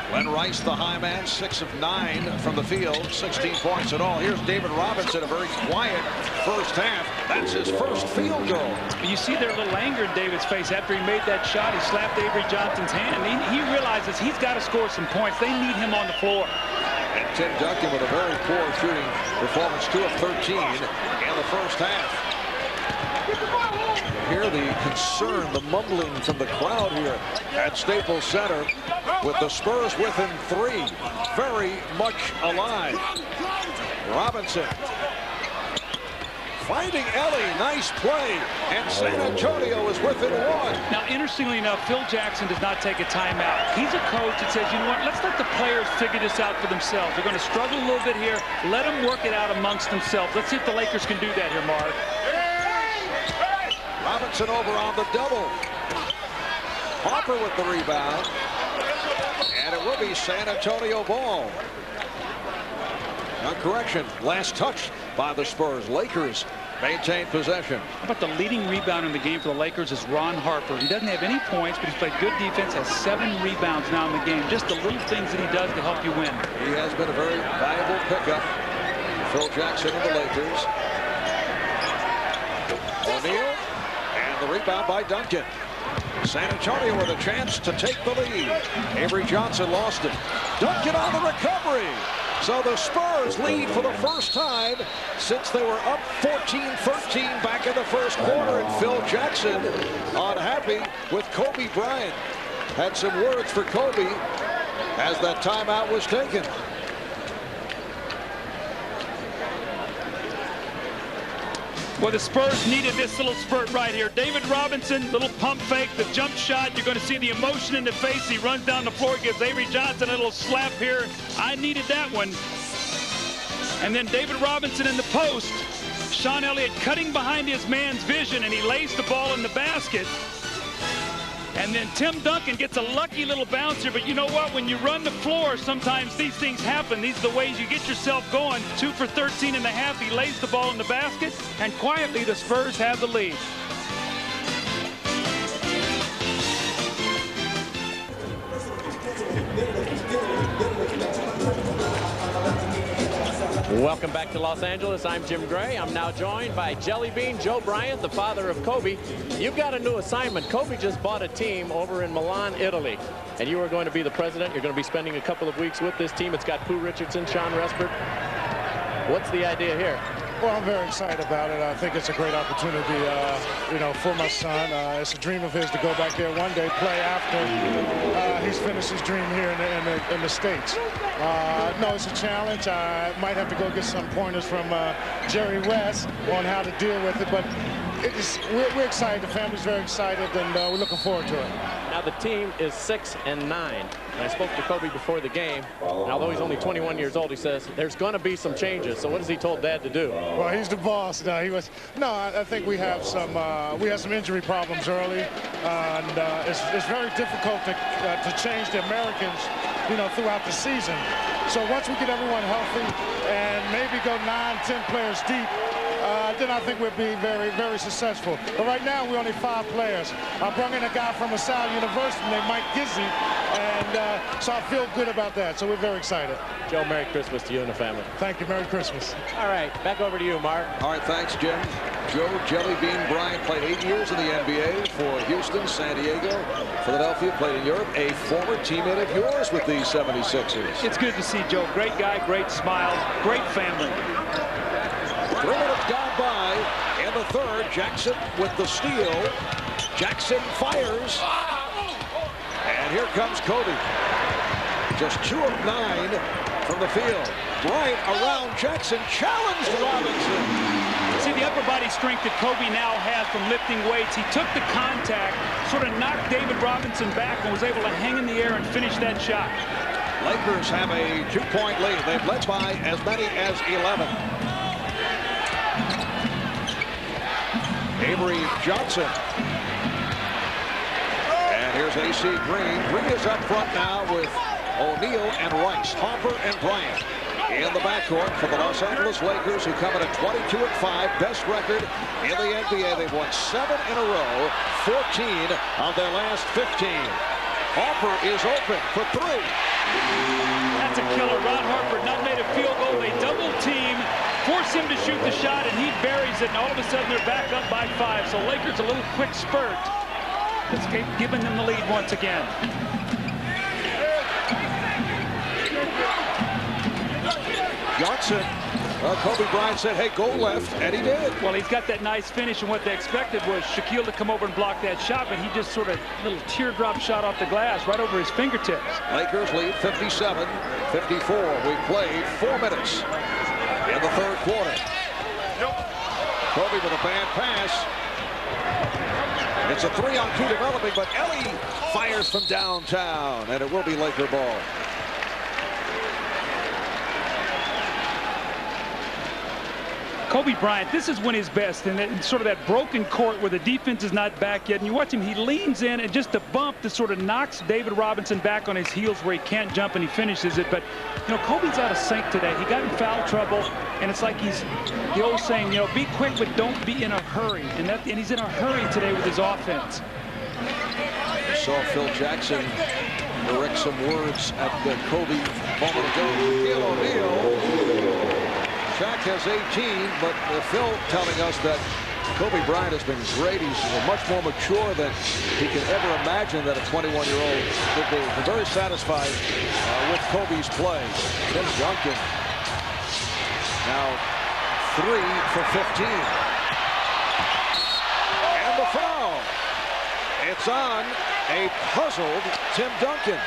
Glenn Rice, the high man, 6 of 9 from the field, 16 points in all. Here's David Robinson, a very quiet first half. That's his first field goal. You see there a little anger in David's face after he made that shot. He slapped Avery Johnson's hand. He realizes he's got to score some points. They need him on the floor. And Tim Duncan with a very poor shooting performance, 2 of 13 in the first half. Hear the concern, the mumbling from the crowd here at Staples Center, with the Spurs within 3, very much alive. Robinson finding Ellie, nice play, and San Antonio is within 1. Now, interestingly enough, Phil Jackson does not take a timeout. He's a coach that says, you know what, let's let the players figure this out for themselves. They're going to struggle a little bit here. Let them work it out amongst themselves. Let's see if the Lakers can do that here, Mark. Robinson over on the double. Harper with the rebound. And it will be San Antonio ball. Now, correction, last touch by the Spurs. Lakers maintain possession. How about the leading rebound in the game for the Lakers is Ron Harper. He doesn't have any points, but he's played good defense, has 7 rebounds now in the game. Just the little things that he does to help you win. He has been a very valuable pickup. Phil Jackson and the Lakers. O'Neal. The rebound by Duncan. San Antonio with a chance to take the lead. Avery Johnson lost it. Duncan on the recovery. So the Spurs lead for the first time since they were up 14-13 back in the first quarter. And Phil Jackson unhappy with Kobe Bryant. Had some words for Kobe as that timeout was taken. Well, the Spurs needed this little spurt right here. David Robinson, little pump fake, the jump shot. You're going to see the emotion in the face. He runs down the floor, gives Avery Johnson a little slap here. I needed that one. And then David Robinson in the post. Sean Elliott cutting behind his man's vision, and he lays the ball in the basket. And then Tim Duncan gets a lucky little bouncer, but you know what? When you run the floor, sometimes these things happen. These are the ways you get yourself going. 2 for 13 and a half. He lays the ball in the basket, and quietly the Spurs have the lead. Welcome back to Los Angeles. I'm Jim Gray. I'm now joined by Jelly Bean Joe Bryant, the father of Kobe. You've got a new assignment. Kobe just bought a team over in Milan, Italy, and you are going to be the president. You're going to be spending a couple of weeks with this team. It's got Pooh Richardson, Sean Respert. What's the idea here? Well, I'm very excited about it. I think it's a great opportunity, you know, for my son. It's a dream of his to go back there one day, play after he's finished his dream here in the States. No, it's a challenge. I might have to go get some pointers from Jerry West on how to deal with it, but we're excited. The family's very excited, and we're looking forward to it. Now the team is 6-9. And I spoke to Kobe before the game. And although he's only 21 years old, he says there's going to be some changes. So what has he told Dad to do? Well, he's the boss. No, I think we have some injury problems early, and it's very difficult to change the Americans, you know, throughout the season. So once we get everyone healthy and maybe go 9-10 players deep, then I think we'll be very, very successful. But right now, we're only 5 players. I brought in a guy from LaSalle University named Mike Gizzi, and so I feel good about that. So we're very excited. Joe, Merry Christmas to you and the family. Thank you. Merry Christmas. All right, back over to you, Mark. All right, thanks, Jim. Joe Jelly Bean Bryant played 8 years in the NBA for Houston, San Diego, Philadelphia, played in Europe. A former teammate of yours with the 76ers. It's good to see Joe. Great guy, great smile, great family. 3 minutes gone by in the third. Jackson with the steal. Jackson fires. And here comes Kobe. Just 2 of 9 from the field. Bryant around Jackson, challenged Robinson. See the upper body strength that Kobe now has from lifting weights. He took the contact, sort of knocked David Robinson back, and was able to hang in the air and finish that shot. Lakers have a 2-point lead. They've led by as many as 11. Avery Johnson. And here's A.C. Green. Green is up front now with O'Neal and Rice, Hopper and Bryant. In the backcourt for the Los Angeles Lakers, who come in at 22-5, best record in the NBA. They've won 7 in a row, 14 of their last 15. Harper is open for 3. That's a killer. Ron Harper not made a field goal. They double team, force him to shoot the shot, and he buries it, and all of a sudden they're back up by 5. So Lakers a little quick spurt. It's giving them the lead once again. Johnson, Kobe Bryant said, hey, go left, and he did. Well, he's got that nice finish, and what they expected was Shaquille to come over and block that shot, but he just sort of little teardrop shot off the glass right over his fingertips. Lakers lead 57-54. We played 4 minutes in the third quarter. Kobe with a bad pass. It's a 3-on-2 developing, but Ellie fires from downtown, and it will be Laker ball. Kobe Bryant, this is when he's best, in sort of that broken court where the defense is not back yet, and you watch him, he leans in, and just a bump that sort of knocks David Robinson back on his heels where he can't jump, and he finishes it. But, you know, Kobe's out of sync today. He got in foul trouble, and it's like he's the old saying, you know, be quick, but don't be in a hurry. And he's in a hurry today with his offense. You saw Phil Jackson direct some words at Kobe a moment ago. Shaquille O'Neal. Shaq has 18, but Phil telling us that Kobe Bryant has been great. He's much more mature than he can ever imagine that a 21-year-old could be. We're very satisfied with Kobe's play. Tim Duncan now 3 for 15. And the foul. It's on a puzzled Tim Duncan.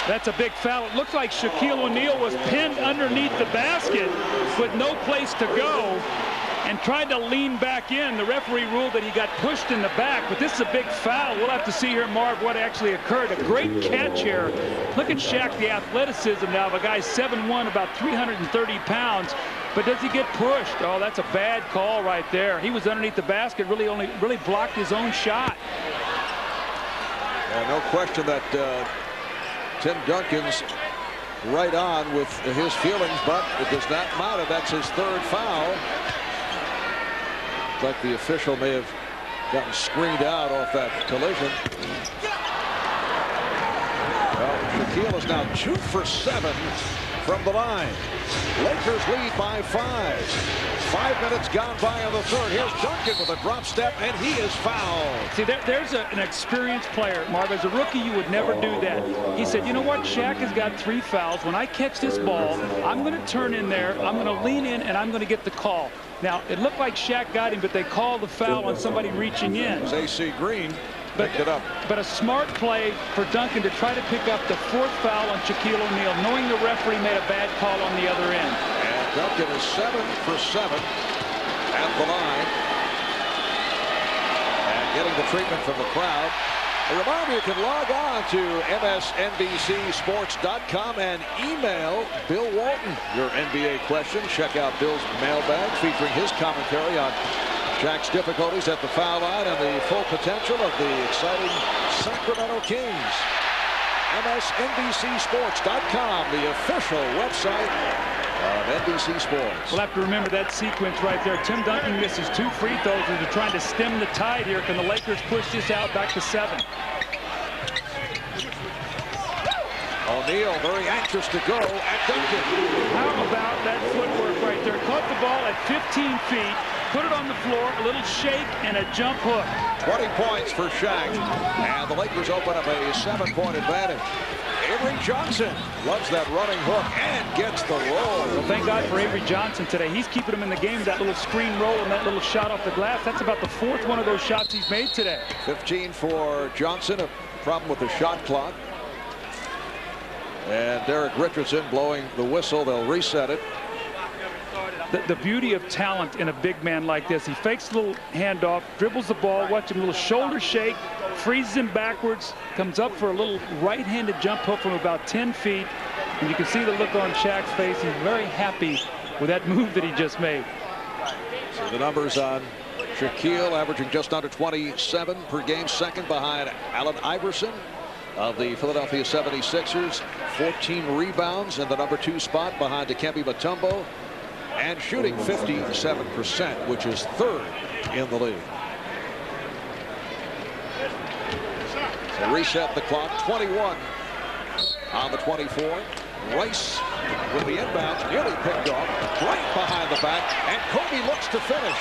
That's a big foul. It looked like Shaquille O'Neal was pinned underneath the basket with no place to go and tried to lean back in. The referee ruled that he got pushed in the back, but this is a big foul. We'll have to see here, Marv, what actually occurred. A great catch here. Look at Shaq, the athleticism now of a guy 7'1", about 330 pounds. But does he get pushed? Oh, that's a bad call right there. He was underneath the basket, really blocked his own shot. No question that Tim Duncan's right on with his feelings, but it does not matter. That's his third foul. Like the official may have gotten screened out off that collision. Well, Shaquille is now 2 for 7 from the line. Lakers lead by 5. 5 minutes gone by in the third. Here's Duncan with a drop step, and he is fouled. See, there's an experienced player, Marv. As a rookie, you would never do that. He said, you know what? Shaq has got 3 fouls. When I catch this ball, I'm going to turn in there, I'm going to lean in, and I'm going to get the call. Now, it looked like Shaq got him, but they called the foul on somebody reaching in. It was A.C. Green. Picked it up. But a smart play for Duncan to try to pick up the 4th foul on Shaquille O'Neal, knowing the referee made a bad call on the other end. And Duncan is 7 for 7 at the line. And getting the treatment from the crowd. A reminder, you can log on to MSNBCSports.com and email Bill Walton your NBA questions. Check out Bill's mailbag featuring his commentary on Shaq's difficulties at the foul line and the full potential of the exciting Sacramento Kings. MSNBCSports.com, the official website of NBC Sports. We'll have to remember that sequence right there. Tim Duncan misses 2 free throws as they're trying to stem the tide here. Can the Lakers push this out back to 7? O'Neal very anxious to go at Duncan. How about that footwork right there? Caught the ball at 15 feet, put it on the floor, a little shake, and a jump hook. 20 points for Shaq. And the Lakers open up a 7-point advantage. Avery Johnson loves that running hook and gets the roll. Well, thank God for Avery Johnson today. He's keeping him in the game. That little screen roll and that little shot off the glass. That's about the 4th one of those shots he's made today. 15 for Johnson. A problem with the shot clock. And Derek Richardson blowing the whistle. They'll reset it. The beauty of talent in a big man like this. He fakes a little handoff, dribbles the ball, watch him, a little shoulder shake, freezes him backwards, comes up for a little right-handed jump hook from about 10 feet. And you can see the look on Shaq's face. He's very happy with that move that he just made. So the numbers on Shaquille, averaging just under 27 per game, second behind Allen Iverson of the Philadelphia 76ers. 14 rebounds in the number 2 spot behind Dikembe Mutombo. And shooting 57%, which is 3rd in the league. So reset the clock. 21 on the 24. Rice with the inbound, nearly picked off. Bryant behind the back, and Kobe looks to finish.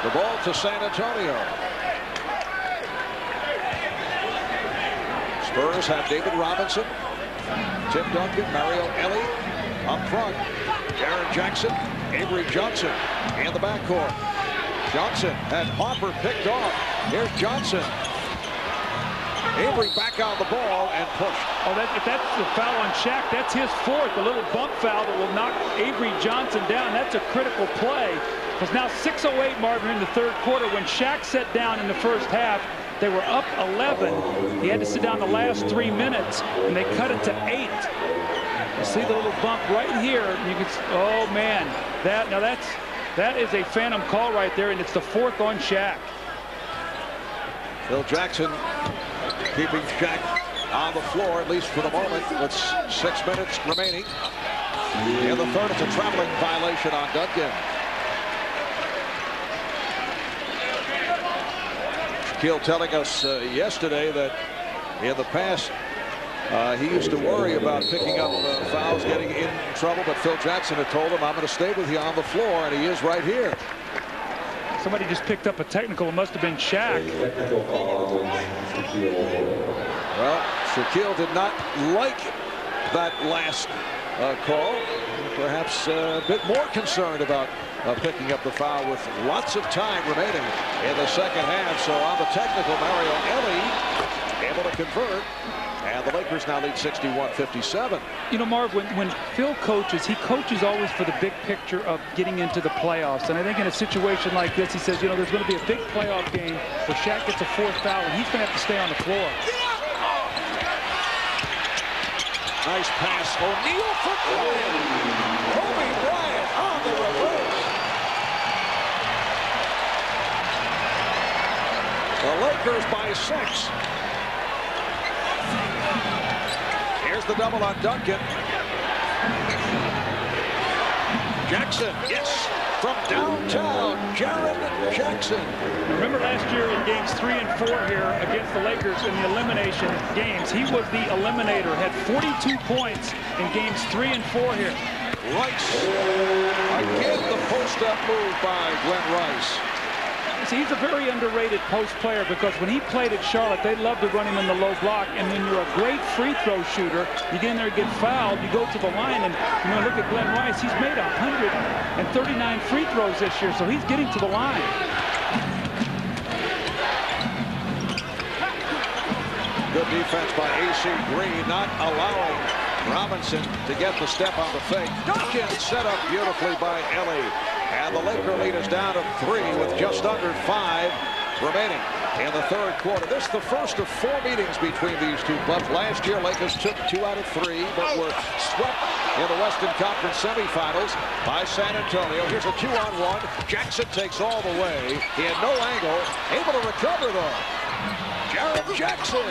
The ball to San Antonio. Spurs have David Robinson, Tim Duncan, Mario Ellie up front. Jaren Jackson, Avery Johnson in the backcourt. Johnson had Harper picked off. Here's Johnson. Avery back on the ball and pushed. Oh, if that's the foul on Shaq, that's his 4th. A little bump foul that will knock Avery Johnson down. That's a critical play. Because now 6:08, Marvin, in the 3rd quarter. When Shaq sat down in the first half, they were up 11. He had to sit down the last 3 minutes, and they cut it to 8. You see the little bump right here. You can, oh man, that is a phantom call right there, and it's the 4th on Shaq. Phil Jackson keeping Shaq on the floor, at least for the moment, with 6 minutes remaining. In the 3rd, it's a traveling violation on Duncan. Shaquille telling us yesterday that in the past He used to worry about picking up fouls, getting in trouble, but Phil Jackson had told him, I'm going to stay with you on the floor, and he is right here. Somebody just picked up a technical. It must have been Shaq. Well, Shaquille did not like that last call. Perhaps a bit more concerned about picking up the foul with lots of time remaining in the second half. So on the technical, Mario Elie able to convert. And the Lakers now lead 61-57. You know, Marv, when Phil coaches, he coaches always for the big picture of getting into the playoffs. And I think in a situation like this, he says, you know, there's going to be a big playoff game where Shaq gets a fourth foul, and he's going to have to stay on the floor. Nice pass. O'Neal for Bryant. Kobe Bryant on the reverse. The Lakers by 6. Here's the double on Duncan. Jackson, yes, from downtown, Jaren Jackson. Remember last year in games 3 and 4 here against the Lakers in the elimination games, he was the eliminator, had 42 points in games 3 and 4 here. Rice, again the post-up move by Glenn Rice. See, he's a very underrated post player because when he played at Charlotte, they loved to run him in the low block. And when you're a great free throw shooter, you get in there and get fouled, you go to the line, and you know, look at Glenn Rice. He's made 139 free throws this year, so he's getting to the line. Good defense by A.C. Green, not allowing Robinson to get the step on the fake. Duncan set up beautifully by Elie. And the Laker lead is down to 3 with just under 5 remaining in the third quarter. This is the first of 4 meetings between these two clubs. Last year, Lakers took 2 out of 3, but were swept in the Western Conference semifinals by San Antonio. Here's a 2-on-1. Jackson takes all the way. He had no angle. Able to recover, though. Jaren Jackson.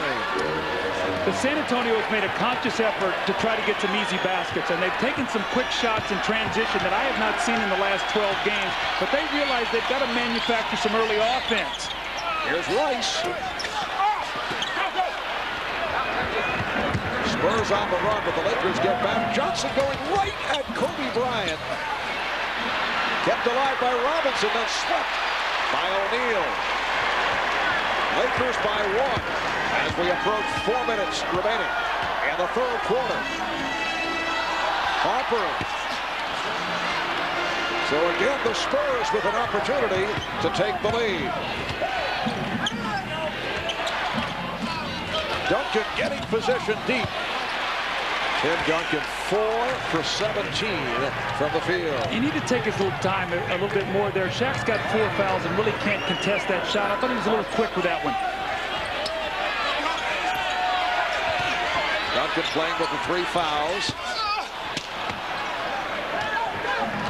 But San Antonio has made a conscious effort to try to get some easy baskets, and they've taken some quick shots in transition that I have not seen in the last 12 games, but they realize they've got to manufacture some early offense. Here's Rice. Spurs on the run, but the Lakers get back. Johnson going right at Kobe Bryant. Kept alive by Robinson, then swept by O'Neal. Lakers by 1 as we approach 4 minutes remaining in the third quarter. Harper. So again, the Spurs with an opportunity to take the lead. Duncan getting position deep. Tim Duncan 4 for 17 from the field. You need to take his little time a little bit more there. Shaq's got 4 fouls and really can't contest that shot. I thought he was a little quick with that one. Duncan playing with the 3 fouls.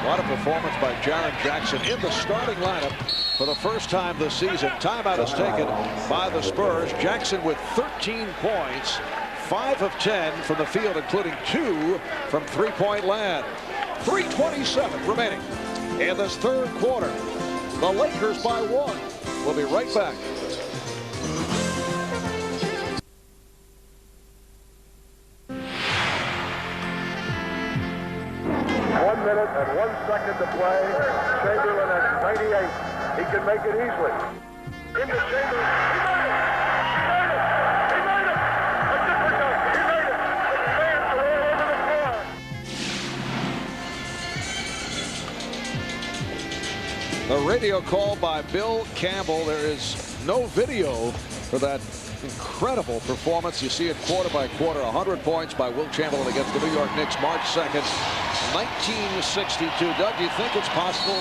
What a performance by Jaren Jackson in the starting lineup for the first time this season. Timeout is taken by the Spurs. Jackson with 13 points. 5 of 10 from the field, including 2 from three-point land. 3:27 remaining in this third quarter. The Lakers by 1. We'll be right back. One minute and 1 second to play. Chamberlain at 98. He can make it easily. Into Chamberlain. A radio call by Bill Campbell. There is no video for that incredible performance. You see it quarter by quarter. 100 points by Wilt Chamberlain against the New York Knicks, March 2nd, 1962. Doug, do you think it's possible?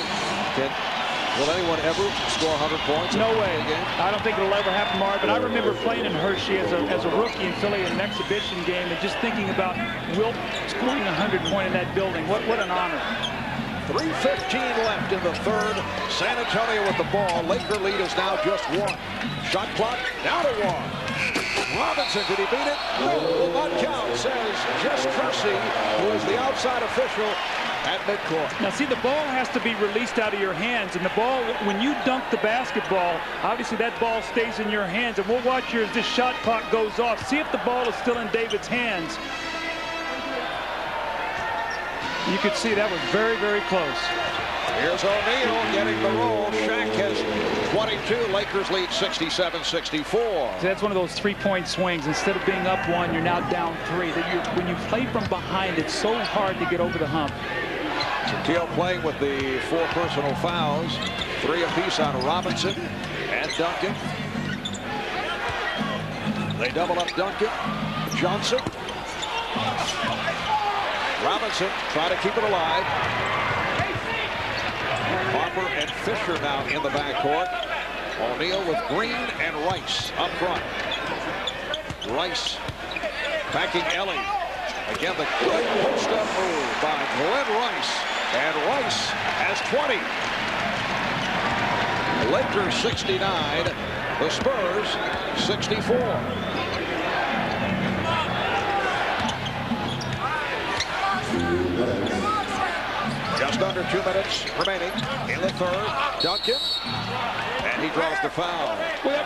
Will anyone ever score 100 points? No way. I don't think it'll ever happen, Marv. But I remember playing in Hershey as a rookie in Philly in an exhibition game and just thinking about Wilt scoring 100 point in that building. What an honor. 3:15 left in the third. San Antonio with the ball. Laker lead is now just 1. Shot clock down to 1. Robinson, did he beat it? No, will not count, says Jess Kersey, who is the outside official at midcourt. Now see, the ball has to be released out of your hands, and the ball, when you dunk the basketball, obviously that ball stays in your hands, and we'll watch here as this shot clock goes off. See if the ball is still in David's hands. You could see that was very, very close. Here's O'Neal getting the roll. Shaq has 22. Lakers lead 67-64. So that's one of those three-point swings. Instead of being up one, you're now down three. When you play from behind, it's so hard to get over the hump. Shaquille playing with the 4 personal fouls. 3 apiece on Robinson and Duncan. They double up Duncan. Johnson. Robinson trying to keep it alive. Harper and Fisher now in the backcourt. O'Neal with Green and Rice up front. Rice backing Ellie. Again, the good post-up move by Glenn Rice. And Rice has 20. Lakers 69. The Spurs 64. Just under 2 minutes remaining in the third. Duncan, and he draws the foul. Well,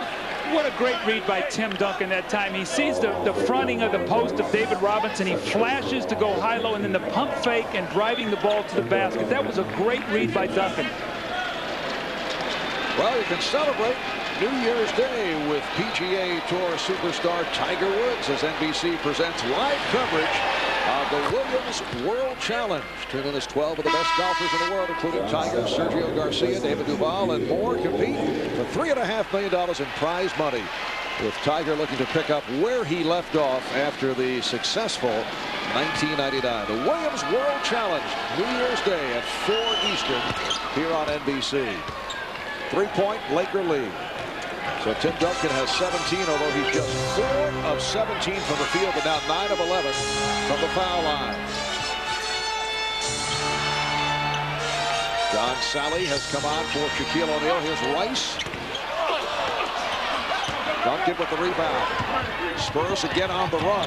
what a great read by Tim Duncan that time. He sees the fronting of the post of David Robinson. He flashes to go high-low, and then the pump fake and driving the ball to the basket. That was a great read by Duncan. Well, you can celebrate New Year's Day with PGA Tour superstar Tiger Woods as NBC presents live coverage of the Williams World Challenge. Tune in as 12 of the best golfers in the world, including Tiger, Sergio Garcia, David Duval, and more, compete for $3.5 million in prize money, with Tiger looking to pick up where he left off after the successful 1999. The Williams World Challenge, New Year's Day at 4 Eastern here on NBC. 3-point Laker lead. So Tim Duncan has 17, although he's just 4 of 17 from the field, but now 9 of 11 from the foul line. John Sally has come on for Shaquille O'Neal. Here's Rice. Duncan with the rebound. Spurs again on the run.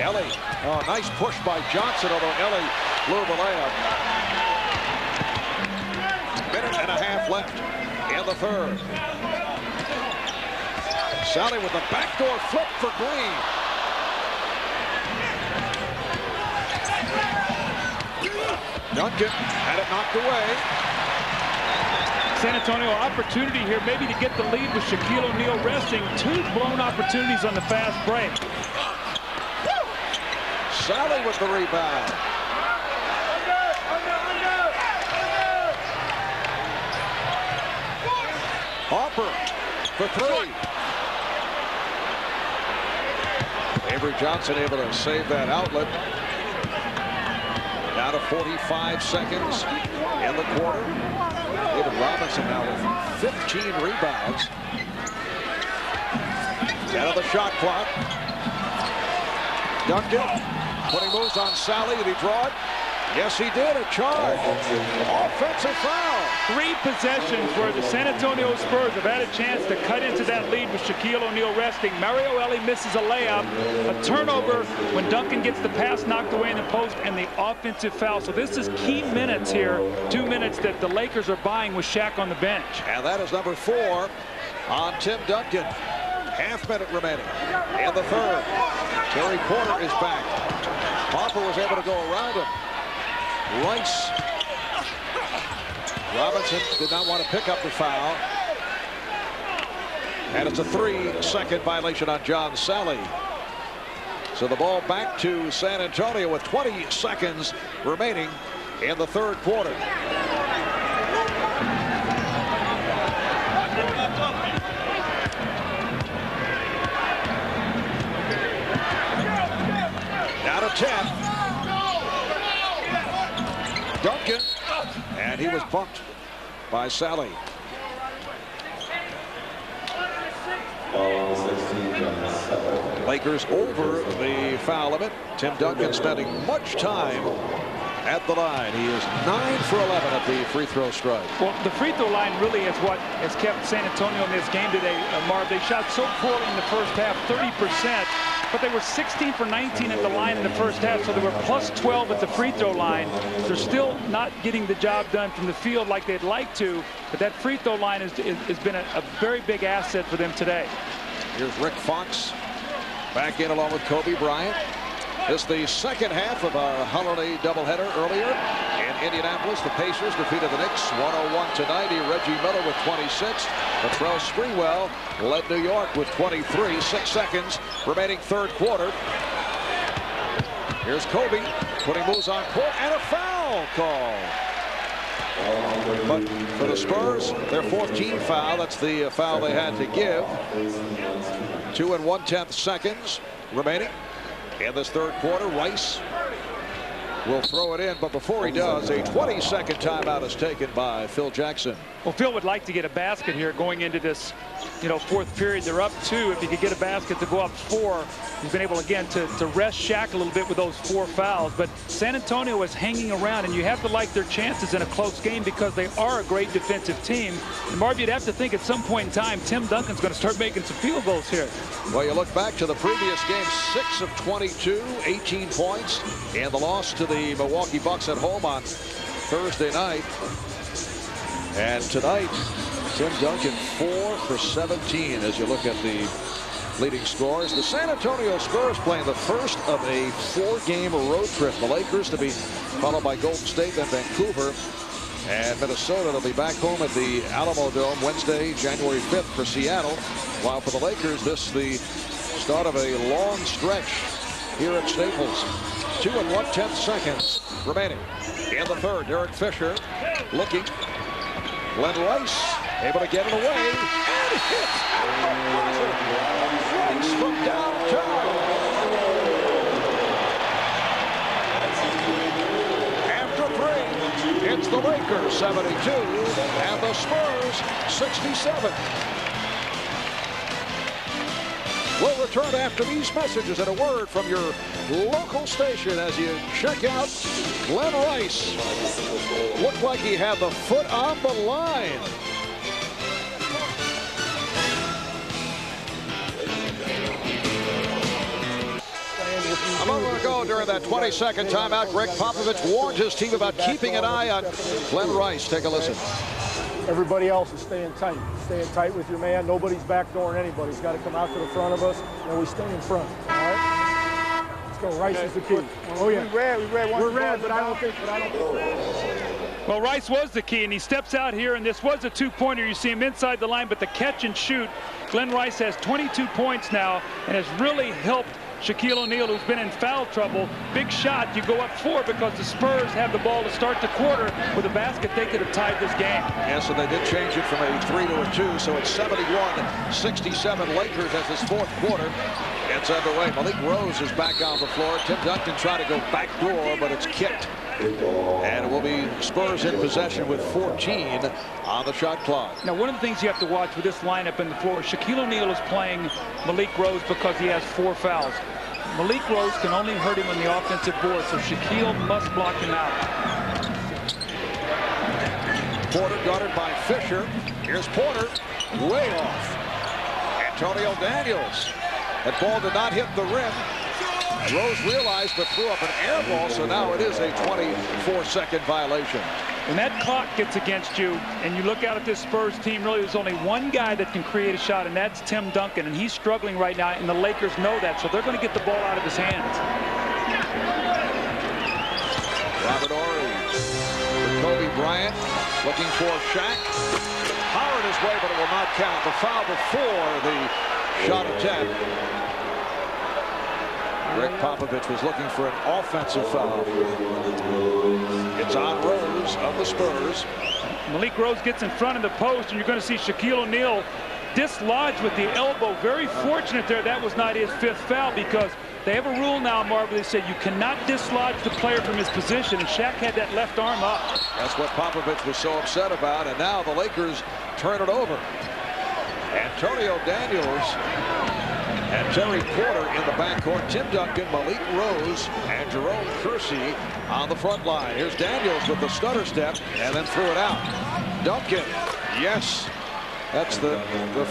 Ellie. Oh, nice push by Johnson, although Ellie blew the layup. Minute and a half left in the third. Sally with the backdoor flip for Green. Duncan had it knocked away. San Antonio opportunity here maybe to get the lead with Shaquille O'Neal resting. 2 blown opportunities on the fast break. Sally with the rebound. Harper for 3. Avery Johnson able to save that outlet. Down to 45 seconds in the quarter. David Robinson now with 15 rebounds. 10 of the shot clock. Duncan putting moves on Sally. Did he draw it? Yes, he did. A charge. Offensive foul. 3 possessions where the San Antonio Spurs have had a chance to cut into that lead with Shaquille O'Neal resting. Mario Ellie misses a layup, a turnover when Duncan gets the pass knocked away in the post, and the offensive foul. So this is key minutes here, 2 minutes that the Lakers are buying with Shaq on the bench. And that is number 4 on Tim Duncan. Half-minute remaining in the third. Terry Porter is back. Harper was able to go around him. Rice. Robinson did not want to pick up the foul. And it's a 3-second violation on John Sally. So the ball back to San Antonio with 20 seconds remaining in the third quarter. Down to 10. Duncan, and he was bumped by Sally. Lakers over the foul limit. Tim Duncan spending much time at the line. He is 9 for 11 at the free throw strike. Well, the free throw line really is what has kept San Antonio in this game today, Marv. They shot so poorly in the first half, 30%. but they were 16 for 19 at the line in the first half, so they were plus 12 at the free throw line. They're still not getting the job done from the field like they'd like to, but that free throw line has been a very big asset for them today. Here's Rick Fox back in along with Kobe Bryant. This is the second half of our holiday doubleheader. Earlier in Indianapolis, the Pacers defeated the Knicks 101-90. Reggie Miller with 26. Latrell Sprewell led New York with 23. 6 seconds remaining third quarter. Here's Kobe putting moves on court and a foul call. But for the Spurs, their 14th foul. That's the foul they had to give. 2 1/10 seconds remaining in this third quarter. Rice will throw it in, but before he does, a 20-second timeout is taken by Phil Jackson. Well, Phil would like to get a basket here going into this, fourth period. They're up 2. If he could get a basket to go up 4, he's been able again to rest Shaq a little bit with those 4 fouls. But San Antonio is hanging around, and you have to like their chances in a close game because they are a great defensive team. And Marv, you'd have to think at some point in time, Tim Duncan's going to start making some field goals here. Well, you look back to the previous game, 6 of 22, 18 points, and the loss to the Milwaukee Bucks at home on Thursday night. And tonight, Tim Duncan 4 for 17 as you look at the leading scorers. The San Antonio Spurs playing the first of a 4-game road trip. The Lakers to be followed by Golden State, then Vancouver, and Minnesota. They'll be back home at the Alamo Dome Wednesday, January 5th for Seattle. While for the Lakers, this is the start of a long stretch here at Staples. 2 1/10 seconds remaining in the third. Derek Fisher looking. Glenn Rice able to get it away and hits Rice from downtown. After 3, it's the Lakers 72 and the Spurs 67. We'll return after these messages and a word from your local station as you check out Glenn Rice. Looked like he had the foot on the line. A moment ago during that 20-second timeout, Greg Popovich warned his team about keeping an eye on Glenn Rice. Take a listen. Everybody else is staying tight. Staying tight with your man. Nobody's backdooring anybody. He's got to come out to the front of us, and we stay in front. All right? Let's go. Rice is the key. Oh, yeah. We're red, but I don't think. Well, Rice was the key, and he steps out here, and this was a 2-pointer. You see him inside the line, but the catch and shoot. Glenn Rice has 22 points now and has really helped Shaquille O'Neal, who's been in foul trouble. Big shot. You go up 4 because the Spurs have the ball to start the quarter. With a basket, they could have tied this game. Yeah, so they did change it from a 3 to a 2, so it's 71-67 Lakers as this fourth quarter gets underway. Malik Rose is back on the floor. Tim Duncan tried to go back door, but it's kicked. And it will be Spurs in possession with 14 on the shot clock. Now, one of the things you have to watch with this lineup in the floor, Shaquille O'Neal is playing Malik Rose because he has 4 fouls. Malik Rose can only hurt him on the offensive board, so Shaquille must block him out. Porter guarded by Fisher. Here's Porter, way off. Antonio Daniels. That ball did not hit the rim. Rose realized but threw up an air ball, so now it is a 24-second violation. When that clock gets against you and you look out at this Spurs team, really there's only one guy that can create a shot, and that's Tim Duncan, and he's struggling right now, and the Lakers know that, so they're going to get the ball out of his hands. Robert Horry with Kobe Bryant looking for Shaq. Powered his way, but it will not count. The foul before the shot attempt. Greg Popovich was looking for an offensive foul. It's on Rose of the Spurs. Malik Rose gets in front of the post, and you're going to see Shaquille O'Neal dislodged with the elbow. Very fortunate there that was not his 5th foul, because they have a rule now, Marv, they said you cannot dislodge the player from his position, and Shaq had that left arm up. That's what Popovich was so upset about, and now the Lakers turn it over. Antonio Daniels and Terry Porter in the backcourt. Tim Duncan, Malik Rose, and Jerome Kersey on the front line. Here's Daniels with the stutter step and then threw it out. Duncan, yes. That's the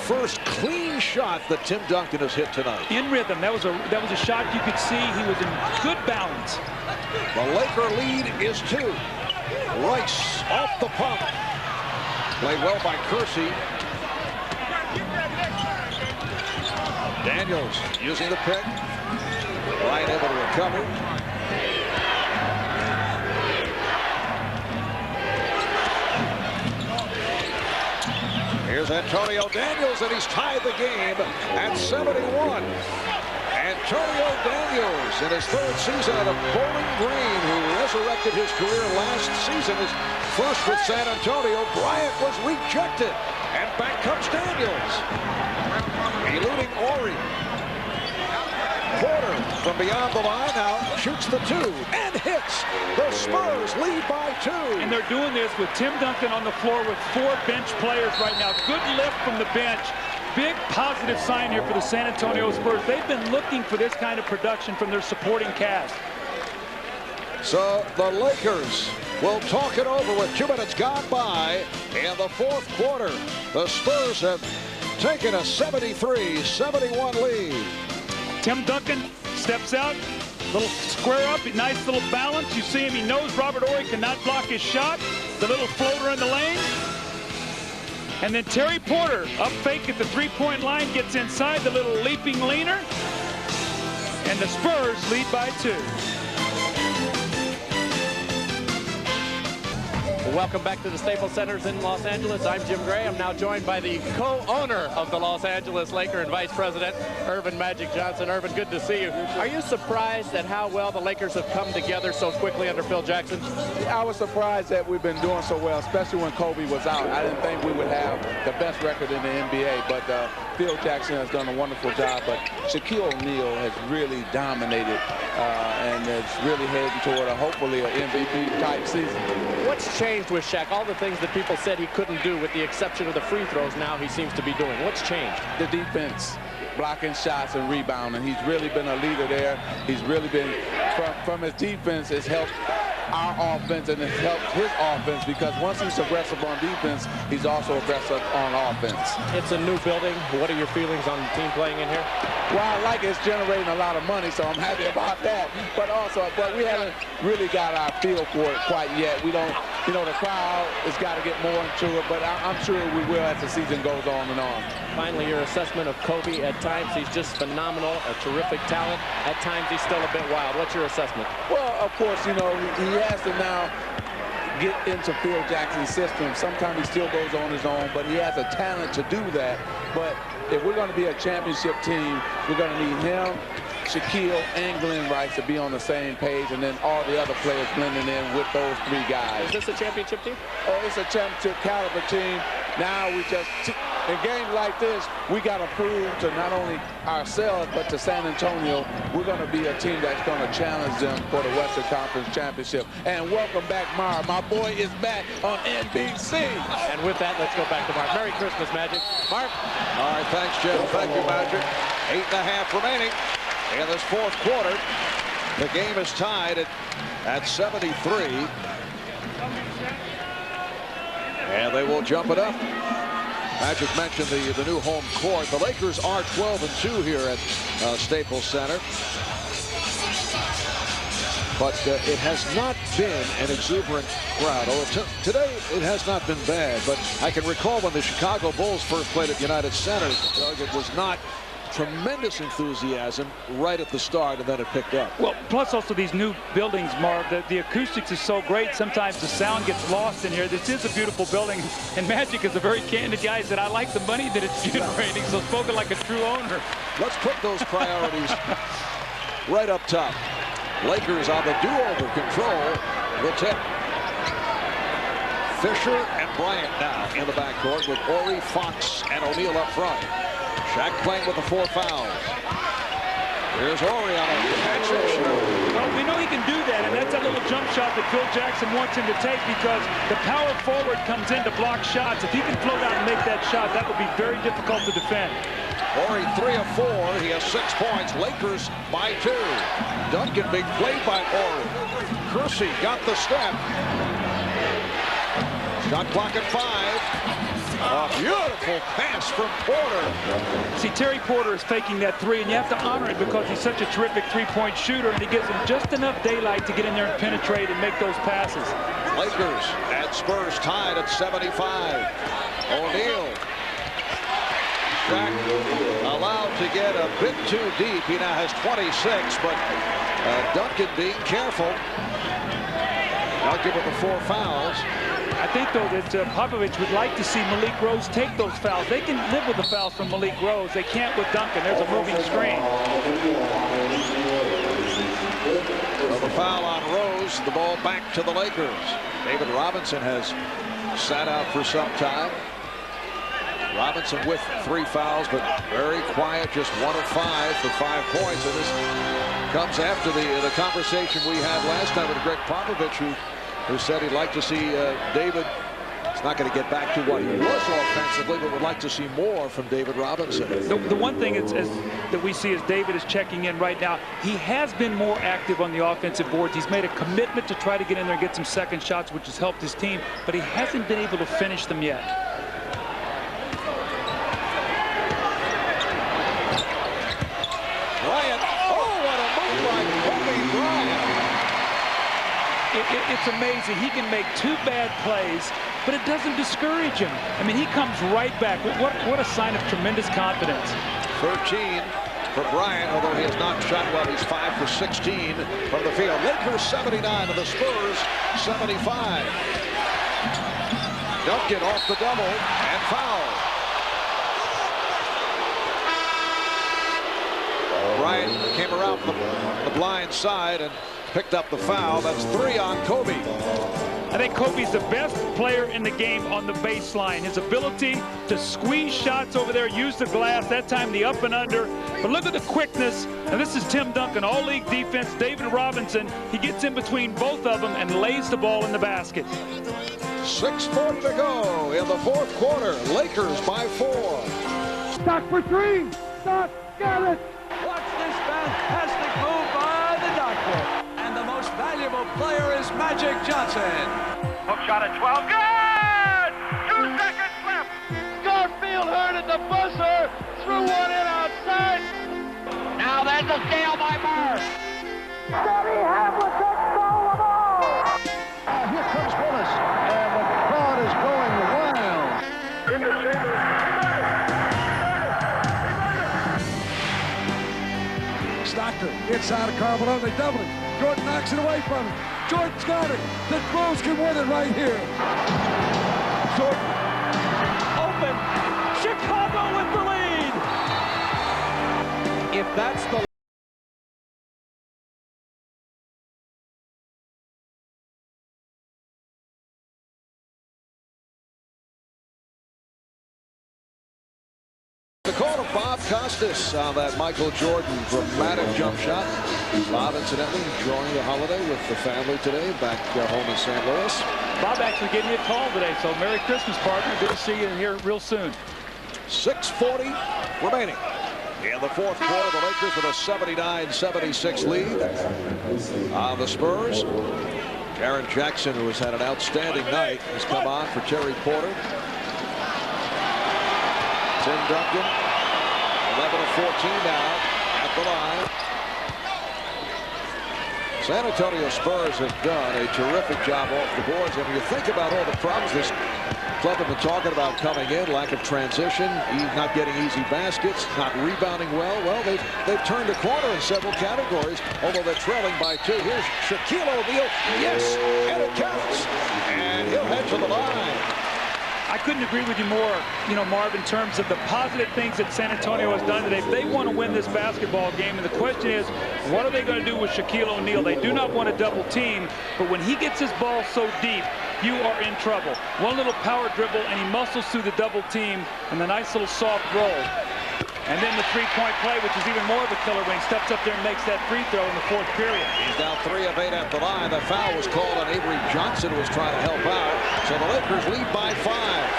first clean shot that Tim Duncan has hit tonight. In rhythm. That was a shot you could see he was in good balance. The Laker lead is 2. Rice off the pump. Played well by Kersey. Daniels using the pick. Bryant able to recover. Here's Antonio Daniels, and he's tied the game at 71. Antonio Daniels, in his 3rd season out of Bowling Green, who resurrected his career last season, his first with San Antonio. Bryant was rejected, and back comes Daniels. Eluding Ori. Porter from beyond the line now shoots the 2 and hits. The Spurs lead by 2. And they're doing this with Tim Duncan on the floor with 4 bench players right now. Good lift from the bench. Big positive sign here for the San Antonio Spurs. They've been looking for this kind of production from their supporting cast. So the Lakers will talk it over with 2 minutes gone by in the 4th quarter. The Spurs have taken a 73-71 lead. Tim Duncan steps out, little square up, nice little balance. You see him, he knows Robert Horry cannot block his shot. The little floater in the lane. And then Terry Porter, up fake at the 3-point line, gets inside the little leaping leaner. And the Spurs lead by 2. Welcome back to the Staples Center in Los Angeles. I'm Jim Gray. I'm now joined by the co-owner of the Los Angeles Lakers and Vice President, Earvin Magic Johnson. Earvin, good to see you. Are you surprised at how well the Lakers have come together so quickly under Phil Jackson? I was surprised that we've been doing so well, especially when Kobe was out. I didn't think we would have the best record in the NBA, but Phil Jackson has done a wonderful job. But Shaquille O'Neal has really dominated and is really heading toward hopefully an MVP-type season. What's changed with Shaq? All the things that people said he couldn't do, with the exception of the free throws, now he seems to be doing. What's changed? The defense, blocking shots and rebounding. He's really been a leader there. He's really been, from his defense, it's helped our offense and it's helped his offense, because once he's aggressive on defense, he's also aggressive on offense. It's a new building. What are your feelings on the team playing in here? Well, I like it's generating a lot of money, so I'm happy about that. But we haven't really got our feel for it quite yet. We don't, the crowd has got to get more into it, but I'm sure we will as the season goes on and on. Finally, your assessment of Kobe. At times, he's just phenomenal, a terrific talent. At times, he's still a bit wild. What's your assessment? Well, of course, he has to now get into Phil Jackson's system. Sometimes he still goes on his own, but he has a talent to do that. But if we're going to be a championship team, we're going to need him, Shaquille, and Glenn Rice to be on the same page, and then all the other players blending in with those 3 guys. Is this a championship team? Oh, it's a championship caliber team. Now we just, in games like this, we got to prove to not only ourselves, but to San Antonio, we're going to be a team that's going to challenge them for the Western Conference Championship. And welcome back, Marv. My boy is back on NBC. And with that, let's go back to Marv. Merry Christmas, Magic. Marv. All right, thanks, Jim. Thank you, Magic. 8.5 remaining in this 4th quarter. The game is tied at 73. And they will jump it up. Magic mentioned the new home court. The Lakers are 12-2 here at Staples Center. But it has not been an exuberant crowd. Today, it has not been bad. But I can recall when the Chicago Bulls first played at United Center, Doug, it was not tremendous enthusiasm right at the start, and then it picked up. Well, plus also these new buildings, Marv, the acoustics is so great. Sometimes the sound gets lost in here. This is a beautiful building, and Magic is a very candid guy. He said, I like the money that it's generating, so spoken like a true owner. Let's put those priorities right up top. Lakers on the do-over control. The tip. Fisher and Bryant now in the backcourt with Horry, Fox, and O'Neal up front. Shaq playing with the 4 fouls. Here's Horry on a catch and shoot. Well, we know he can do that, and that's a little jump shot that Phil Jackson wants him to take, because the power forward comes in to block shots. If he can float out and make that shot, that would be very difficult to defend. Horry 3 of 4. He has 6 points. Lakers by 2. Duncan, big play by Horry. Kersey got the step. Shot clock at 5. A beautiful pass from Porter. See, Terry Porter is faking that three, and you have to honor it because he's such a terrific three-point shooter, and he gives him just enough daylight to get in there and penetrate and make those passes. Lakers and Spurs tied at 75. O'Neal. Shaq allowed to get a bit too deep. He now has 26, but Duncan being careful. Duncan with the 4 fouls. I think, though, that Popovich would like to see Malik Rose take those fouls. They can live with the fouls from Malik Rose. They can't with Duncan. There's a moving screen. Well, the foul on Rose, the ball back to the Lakers. David Robinson has sat out for some time. Robinson with 3 fouls, but very quiet, just 1 of 5 for 5 points. And this comes after the conversation we had last time with Greg Popovich, who said he'd like to see David. He's not going to get back to what he was offensively, but would like to see more from David Robinson. The one thing that we see is David is checking in right now. He has been more active on the offensive boards. He's made a commitment to try to get in there and get some second shots, which has helped his team, but he hasn't been able to finish them yet. Bryant. Oh, what a move by Kobe Bryant. It's amazing. He can make 2 bad plays, but it doesn't discourage him. I mean, he comes right back. What a sign of tremendous confidence. 13 for Bryant, although he has not shot well. He's 5 for 16 from the field. Lakers 79 and the Spurs 75. Duncan off the double and foul. Bryant came around the blind side and picked up the foul. That's 3 on Kobe. I think Kobe's the best player in the game on the baseline. His ability to squeeze shots over there, use the glass, that time the up and under. But look at the quickness. And this is Tim Duncan, all-league defense. David Robinson, he gets in between both of them and lays the ball in the basket. 6:40 to go in the 4th quarter. Lakers by 4. Stock for 3. Stock, got it. Watch this fantastic move by the doctor. And the most valuable player is Magic Johnson. Hook shot at 12. Good! 2 seconds left. Garfield heard at the buzzer. Threw one in outside. Now there's a steal by Bird. Steady Havlicek stole the ball. Here comes Willis, and the crowd is going wild. In the chamber. Stockton inside of Carbonell. They double it. Jordan knocks it away from him. Jordan's got it. The Bulls can win it right here. Jordan open. Chicago with the lead. If that's the call of Bob Costas on that Michael Jordan dramatic jump shot. Bob, incidentally, enjoying the holiday with the family today back home in St. Louis. Bob actually gave me a call today, so Merry Christmas, partner. Good to see you here real soon. 6:40 remaining. In the 4th quarter, the Lakers with a 79-76 lead on the Spurs. Jaren Jackson, who has had an outstanding night, has come on for Terry Porter. Tim Duncan, 11 of 14 now at the line. San Antonio Spurs have done a terrific job off the boards. And when you think about all the problems this club have been talking about coming in, lack of transition, not getting easy baskets, not rebounding well. Well, they've turned a corner in several categories, although they're trailing by 2. Here's Shaquille O'Neal. Yes, and it counts. And he'll head to the line. I couldn't agree with you more, Marv, in terms of the positive things that San Antonio has done today. They want to win this basketball game, and the question is, what are they going to do with Shaquille O'Neal? They do not want to double team, but when he gets his ball so deep, you are in trouble. One little power dribble, and he muscles through the double team, and the nice little soft roll. And then the three-point play, which is even more of a killer when he steps up there and makes that free throw in the 4th period. He's down 3 of 8 at the line. The foul was called on Avery Johnson, who was trying to help out. So the Lakers lead by 5.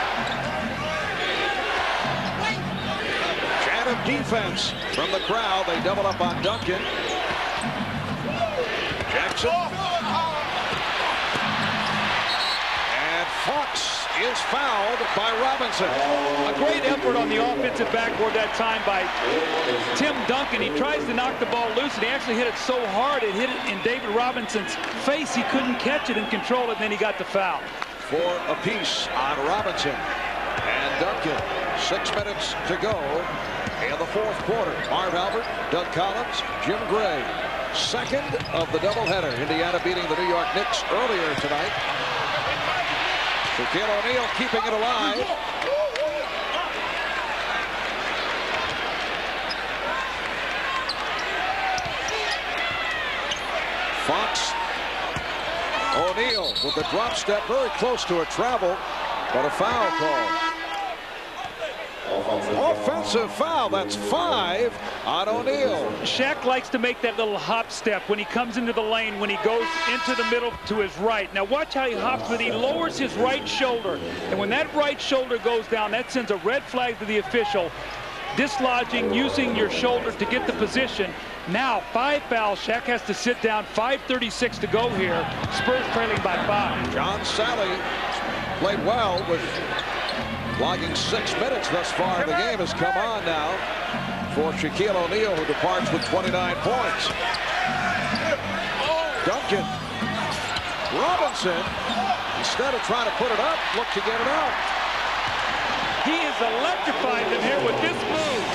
Chant of defense from the crowd. They double up on Duncan. Jackson. And Fox is fouled by Robinson. A great effort on the offensive backboard that time by Tim Duncan. He tries to knock the ball loose, and he actually hit it so hard it hit it in David Robinson's face. He couldn't catch it and control it, and then he got the foul. 4 apiece on Robinson and Duncan. 6 minutes to go in the 4th quarter. Marv Albert, Doug Collins, Jim Gray. Second of the doubleheader. Indiana beating the New York Knicks earlier tonight. Shaquille O'Neal keeping it alive. Fox. O'Neal with the drop step, very close to a travel, but a foul call. Offensive foul. That's 5 on O'Neal. Shaq likes to make that little hop step when he comes into the lane, when he goes into the middle to his right. Now watch how he hops, but he lowers his right shoulder. And when that right shoulder goes down, that sends a red flag to the official. Dislodging, using your shoulder to get the position. Now 5 fouls. Shaq has to sit down. 5:36 to go here. Spurs trailing by 5. John Sally played well with logging 6 minutes thus far. The game has come on now for Shaquille O'Neal, who departs with 29 points. Duncan. Robinson, instead of trying to put it up, looked to get it out. He is electrified them here with this move.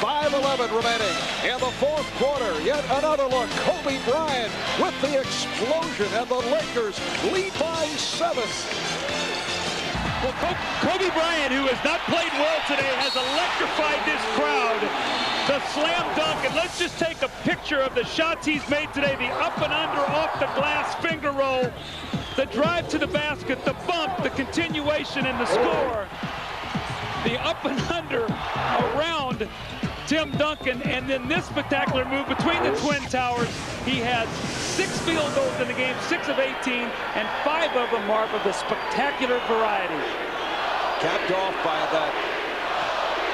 .5:11 remaining in the 4th quarter. Yet another look. Kobe Bryant with the explosion, and the Lakers lead by 7. Well, Kobe Bryant, who has not played well today, has electrified this crowd. The slam dunk, and let's just take a picture of the shots he's made today. The up and under off the glass finger roll, the drive to the basket, the bump, the continuation, and the score. The up and under around Tim Duncan, and then this spectacular move between the Twin Towers. He has 6 field goals in the game, 6 of 18, and 5 of them are of the spectacular variety. Capped off by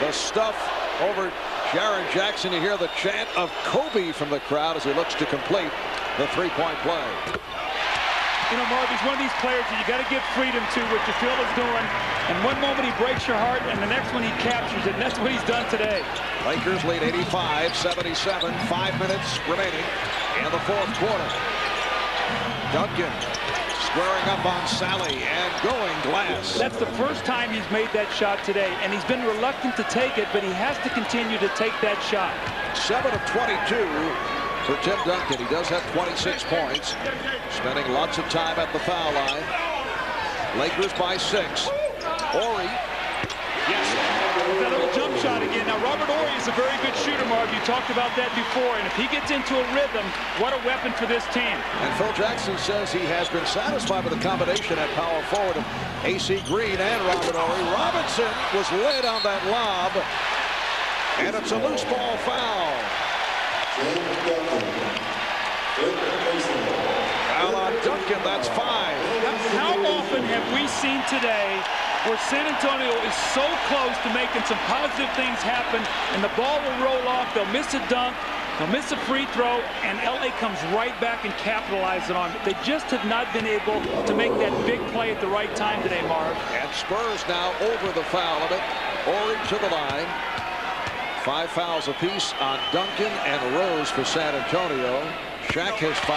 the stuff over Jaren Jackson. You hear the chant of Kobe from the crowd as he looks to complete the 3-point play. You know, Marv, he's one of these players that you got to give freedom to, what you feel is doing. And one moment he breaks your heart, and the next one he captures it. And that's what he's done today. Lakers lead 85-77. 5 minutes remaining in the 4th quarter. Duncan squaring up on Sally and going glass. That's the first time he's made that shot today, and he's been reluctant to take it, but he has to continue to take that shot. 7 of 22 for Tim Duncan. He does have 26 points. Spending lots of time at the foul line. Lakers by 6. Horry. Yes. That little jump shot again. Now, Robert Horry is a very good shooter, Marv. You talked about that before. And if he gets into a rhythm, what a weapon for this team. And Phil Jackson says he has been satisfied with the combination at power forward of A.C. Green and Robert Horry. Robinson was led on that lob. And it's a loose ball foul. Foul on Duncan, that's 5. How often have we seen today where San Antonio is so close to making some positive things happen, and the ball will roll off, they'll miss a dunk, they'll miss a free throw, and LA comes right back and capitalizes on it. They just have not been able to make that big play at the right time today, Marv. And Spurs now over the foul limit. Horry to the line. 5 fouls apiece on Duncan and Rose for San Antonio. Shaq has 5.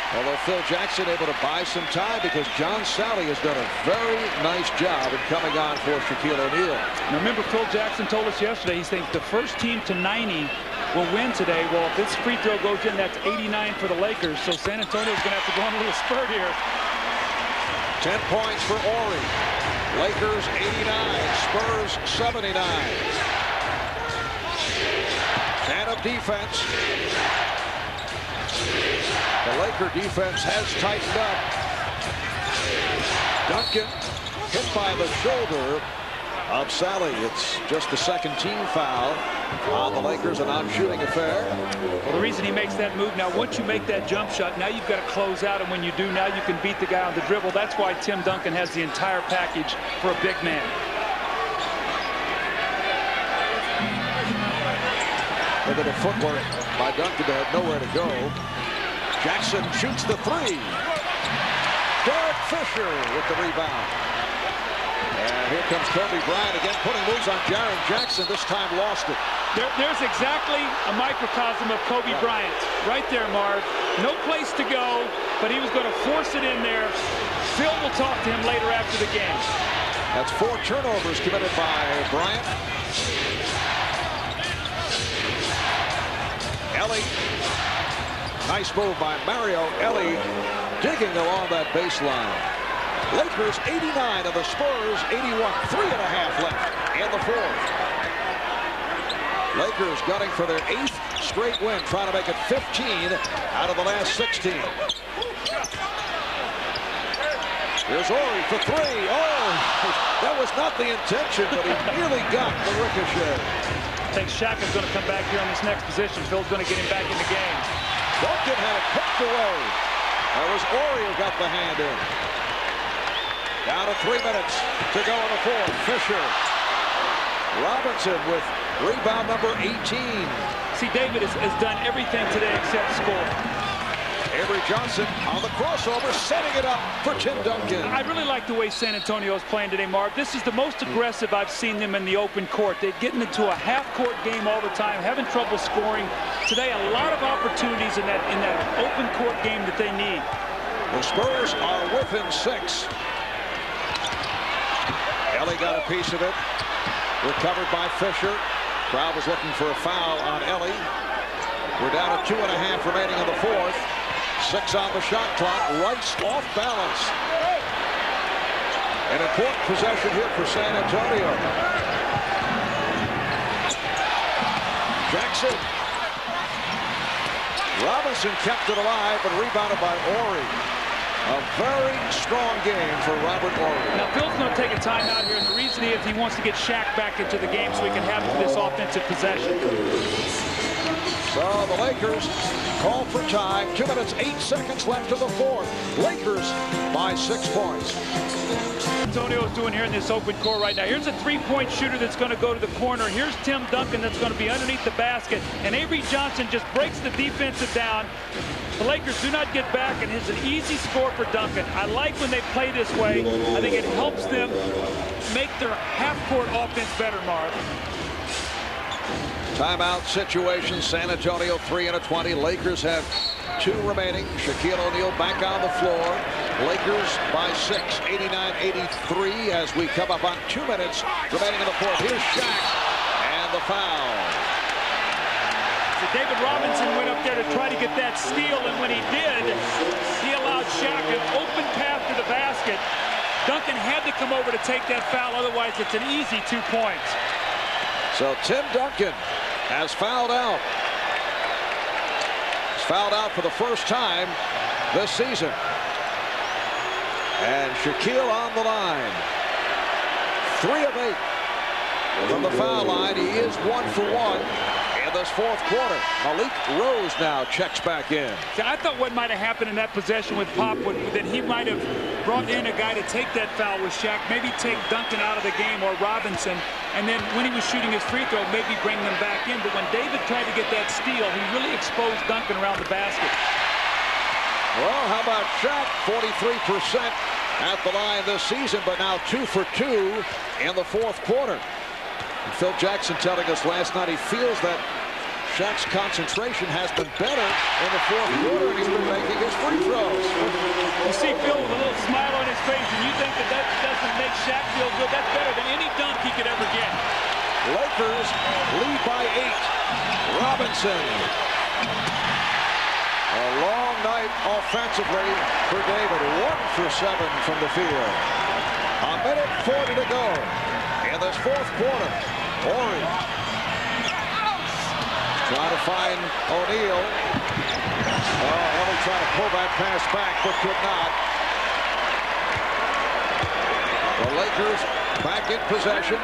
Although Phil Jackson able to buy some time because John Sally has done a very nice job in coming on for Shaquille O'Neal. Now remember, Phil Jackson told us yesterday, he thinks the first team to 90 will win today. Well, if this free throw goes in, that's 89 for the Lakers. So San Antonio is going to have to go on a little spurt here. 10 points for Horry. Lakers 89, Spurs 79. 10 of defense. The Laker defense has tightened up. Duncan hit by the shoulder of Sally. It's just the 2nd team foul on the Lakers, a non-shooting affair. Well, the reason he makes that move now, once you make that jump shot, now you've got to close out, and when you do, now you can beat the guy on the dribble. That's why Tim Duncan has the entire package for a big man. Look at the footwork by Duncan that had nowhere to go. Jackson shoots the three. Derek Fisher with the rebound. And here comes Kobe Bryant again, putting moves on Jaren Jackson. This time lost it. There's exactly a microcosm of Kobe Bryant. Right there, Marv. No place to go, but he was going to force it in there. Phil will talk to him later after the game. That's 4 turnovers committed by Bryant. Ellie. Nice move by Mario Ellie, digging along that baseline. Lakers 89 and the Spurs 81. 3.5 left in the fourth. Lakers gunning for their 8th straight win, trying to make it 15 out of the last 16. Here's Ori for 3. Oh, that was not the intention, but he nearly got the ricochet. I think Shaq is going to come back here on this next position. Phil's going to get him back in the game. Duncan had it poked away. That was Ori who got the hand in. Down to 3 minutes to go in the fourth. Fisher. Robinson with rebound number 18. See, David has done everything today except score. Avery Johnson on the crossover, setting it up for Tim Duncan. I really like the way San Antonio is playing today, Marv. This is the most aggressive I've seen them in the open court. They're getting into a half-court game all the time, having trouble scoring. Today, a lot of opportunities in that open court game that they need. The Spurs are within 6. Ellie got a piece of it. Recovered by Fisher. Crowd was looking for a foul on Ellie. We're down to 2.5 remaining in the fourth. 6 on the shot clock. Rice off balance. An important possession here for San Antonio. Jackson. Robinson kept it alive, but rebounded by Ori. A very strong game for Robert Ori. Now, Phil's going to take a timeout here, and the reason is he wants to get Shaq back into the game so he can have this offensive possession. So the Lakers call for time. 2 minutes, 8 seconds left in the fourth. Lakers by 6 points. Antonio is doing here in this open court right now. Here's a three-point shooter that's going to go to the corner. Here's Tim Duncan that's going to be underneath the basket. And Avery Johnson just breaks the defensive down. The Lakers do not get back, and it's an easy score for Duncan. I like when they play this way. I think it helps them make their half-court offense better, Marv. Timeout situation. San Antonio 3 and a 20. Lakers have 2 remaining. Shaquille O'Neal back on the floor. Lakers by 6, 89-83 as we come up on 2 minutes remaining in the fourth. Here's Shaq and the foul. So David Robinson went up there to try to get that steal, and when he did, he allowed Shaq an open path to the basket. Duncan had to come over to take that foul, otherwise it's an easy 2 points. So Tim Duncan has fouled out. He's fouled out for the first time this season. And Shaquille on the line. 3 of 8 from the foul line. He is 1 for 1 in this fourth quarter. Malik Rose now checks back in. See, I thought what might have happened in that possession with Pop that he might have brought in a guy to take that foul with Shaq, maybe take Duncan out of the game or Robinson, and then when he was shooting his free throw, maybe bring them back in. But when David tried to get that steal, he really exposed Duncan around the basket. Well, how about Shaq? 43% at the line this season, but now 2 for 2 in the fourth quarter. And Phil Jackson telling us last night he feels that Shaq's concentration has been better in the fourth quarter, and he's been making his free throws. You see Phil with a little smile on his face, and you think that doesn't make Shaq feel good. That's better than any dunk he could ever get. Lakers lead by 8. Robinson. A long night offensively for David. 1 for 7 from the field. A minute 40 to go in this fourth quarter. Ori trying to find O'Neal. Oh, Ellie trying to pull that pass back, but could not. The Lakers back in possession,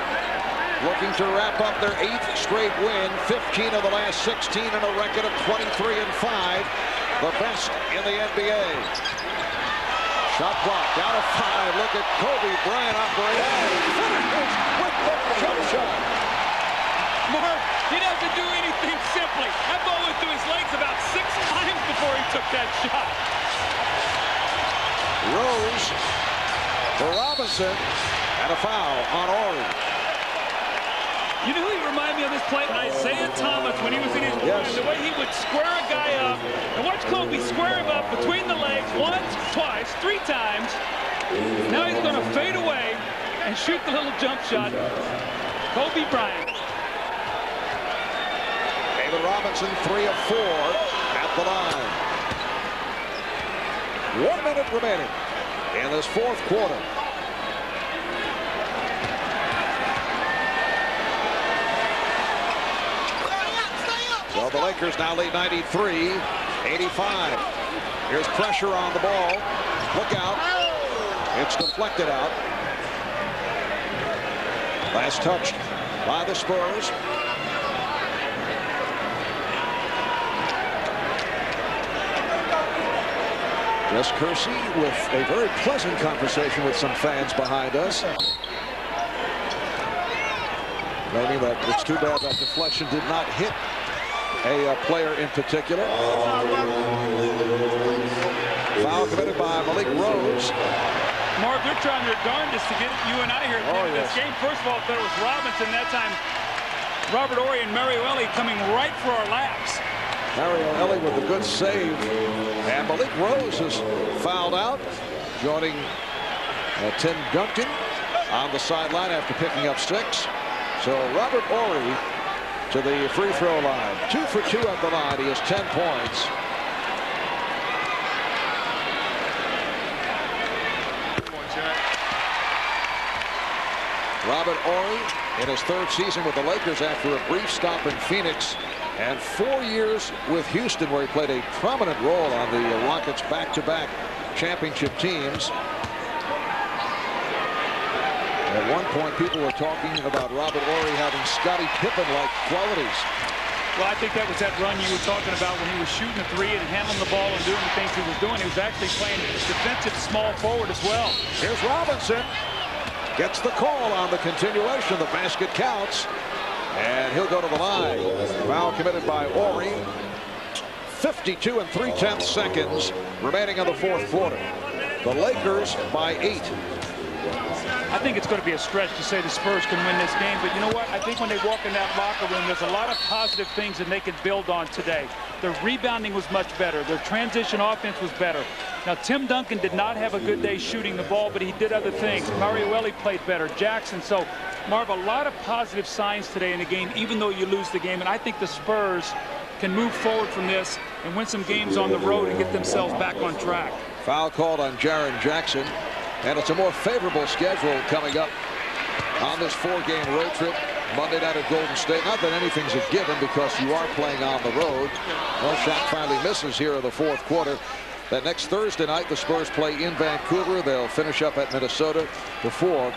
looking to wrap up their 8th straight win. 15 of the last 16 and a record of 23-5. The best in the NBA. Shot clock down to 5. Look at Kobe Bryant operating. Finishes with the jump shot. Mark, He doesn't do anything simply. That ball went through his legs about 6 times before he took that shot. Rose for Robinson, and a foul on Ori. You know who he reminded me of this play? Isaiah Thomas when he was in his prime. The way he would square a guy up. And watch Kobe square him up between the legs once, twice, 3 times. Now he's going to fade away and shoot the little jump shot. Kobe Bryant. David Robinson, 3 of 4 at the line. 1 minute remaining in this fourth quarter. So the Lakers now lead 93-85. Here's pressure on the ball. Look out. It's deflected out. Last touched by the Spurs. Jess Kersey with a very pleasant conversation with some fans behind us. Claiming that it's too bad that deflection did not hit a player in particular. Foul committed by Malik Rose. Marv, they're trying their darndest to get you and I here at the end of this game. First of all, I thought it was Robinson. That time, Robert Horry and Mario Elie coming right for our laps. Mario Elie with a good save. And Malik Rose is fouled out, joining Tim Duncan on the sideline after picking up 6. So Robert Horry to the free throw line. 2 for 2 at the line. He has 10 points. Robert Horry in his 3rd season with the Lakers after a brief stop in Phoenix and 4 years with Houston, where he played a prominent role on the Rockets' back-to-back championship teams. At one point, people were talking about Robert Horry having Scottie Pippen-like qualities. Well, I think that was that run you were talking about when he was shooting a 3 and handling the ball and doing the things he was doing. He was actually playing defensive small forward as well. Here's Robinson. Gets the call on the continuation. The basket counts. And he'll go to the line. Foul committed by Horry. 52 3/10 seconds remaining in the fourth quarter. The Lakers by 8. I think it's going to be a stretch to say the Spurs can win this game, but you know what? I think when they walk in that locker room, there's a lot of positive things that they can build on today. Their rebounding was much better. Their transition offense was better. Now, Tim Duncan did not have a good day shooting the ball, but he did other things. Mario Elie played better. Jackson. So, Marv, a lot of positive signs today in the game, even though you lose the game. And I think the Spurs can move forward from this and win some games on the road and get themselves back on track. Foul called on Jaren Jackson. And it's a more favorable schedule coming up on this 4-game road trip. Monday night at Golden State. Not that anything's a given because you are playing on the road. Well, Shaq finally misses here in the fourth quarter. That next Thursday night, the Spurs play in Vancouver. They'll finish up at Minnesota before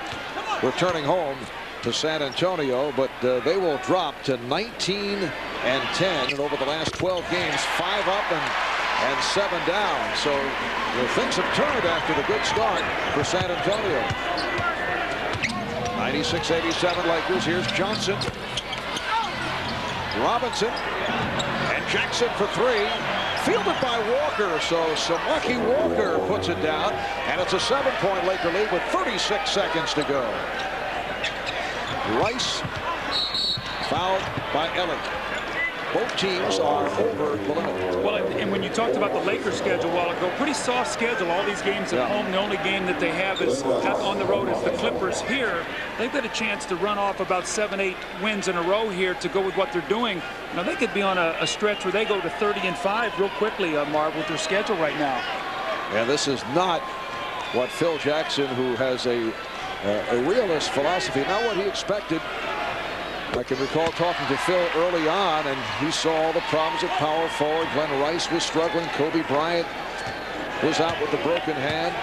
returning home to San Antonio. But they will drop to 19-10. And over the last 12 games, 5 up and 7 down. So things have turned after the good start for San Antonio. 96-87 Lakers. Here's Johnson. Robinson. And Jackson for 3. Fielded by Walker. So Samaki Walker puts it down. And it's a 7-point Laker lead with 36 seconds to go. Rice fouled by Elie. Both teams are over the limit. Well, and when you talked about the Lakers schedule a while ago, pretty soft schedule. All these games at home. The only game that they have is on the road is the Clippers. Here, they've got a chance to run off about 7-8 wins in a row here to go with what they're doing. Now, they could be on a stretch where they go to 30-5 real quickly, Marv, with their schedule right now. And this is not what Phil Jackson, who has a realist philosophy, not what he expected. I can recall talking to Phil early on, and he saw all the problems at power forward. Glenn Rice was struggling. Kobe Bryant was out with a broken hand.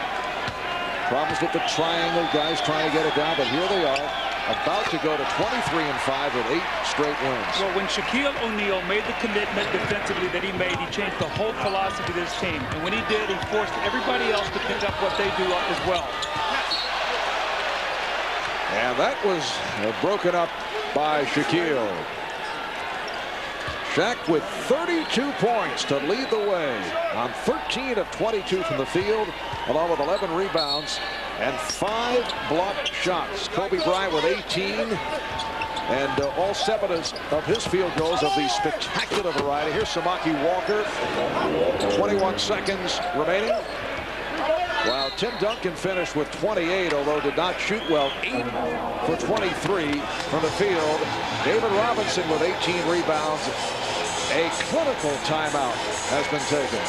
Problems with the triangle, guys trying to get it down, but here they are, about to go to 23-5 with 8 straight wins. Well, when Shaquille O'Neal made the commitment defensively that he made, he changed the whole philosophy of this team. And when he did, he forced everybody else to pick up what they do as well. And that was broken up by Shaquille. Shaq with 32 points to lead the way on 13 of 22 from the field, along with 11 rebounds and 5 blocked shots. Kobe Bryant with 18, and all 7 of his field goals of the spectacular variety. Here's Samaki Walker, 21 seconds remaining. While Tim Duncan finished with 28, although did not shoot well, 8 for 23 from the field. David Robinson with 18 rebounds. A clinical timeout has been taken.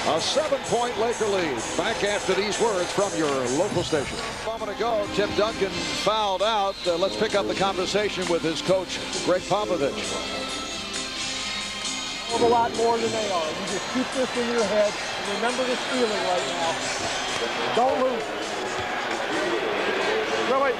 A 7-point Laker lead. Back after these words from your local station. A moment ago, Tim Duncan fouled out. Let's pick up the conversation with his coach, Greg Popovich. A lot more than they are. You just keep this in your head and remember this feeling right now. Don't lose. Really.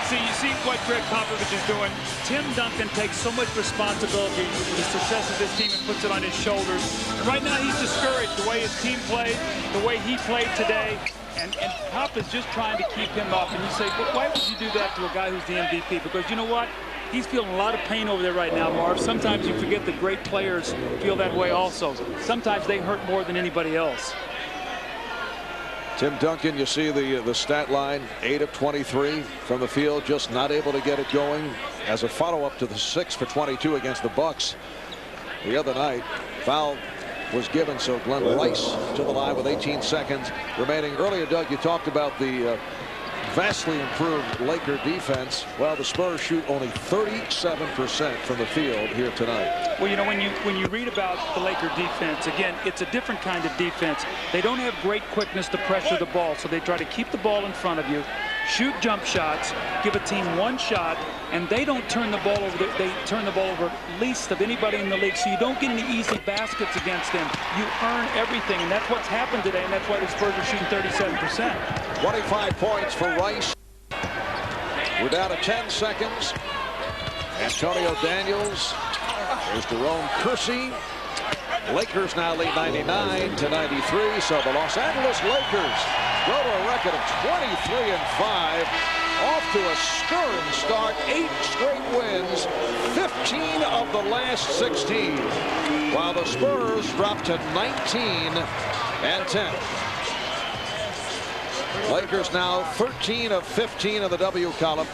See, you see what Greg Popovich is doing. Tim Duncan takes so much responsibility for the success of this team and puts it on his shoulders. And right now he's discouraged the way his team played, the way he played today. And Pop is just trying to keep him up. And you say, well, why would you do that to a guy who's the MVP? Because you know what? He's feeling a lot of pain over there right now, Marv. Sometimes you forget that great players feel that way also. Sometimes they hurt more than anybody else. Tim Duncan, you see the stat line, 8 of 23 from the field, just not able to get it going as a follow-up to the 6 for 22 against the Bucks the other night. Foul was given, so Glenn Rice to the line with 18 seconds remaining. Earlier, Doug, you talked about the vastly improved Laker defense. Well, the Spurs shoot only 37% from the field here tonight. Well, you know, when you read about the Laker defense, again, it's a different kind of defense. They don't have great quickness to pressure the ball, so they try to keep the ball in front of you, shoot jump shots, give a team one shot, and they don't turn the ball over. They turn the ball over least of anybody in the league, so you don't get any easy baskets against them. You earn everything, and that's what's happened today, and that's why the Spurs are shooting 37%. 25 points for Rice. We're down to 10 seconds. Antonio Daniels. There's Jerome Kersey. Lakers now lead 99-93. So the Los Angeles Lakers go to a record of 23-5. Off to a stirring start. 8 straight wins. 15 of the last 16. While the Spurs drop to 19-10. Lakers now 13 of 15 in the W column.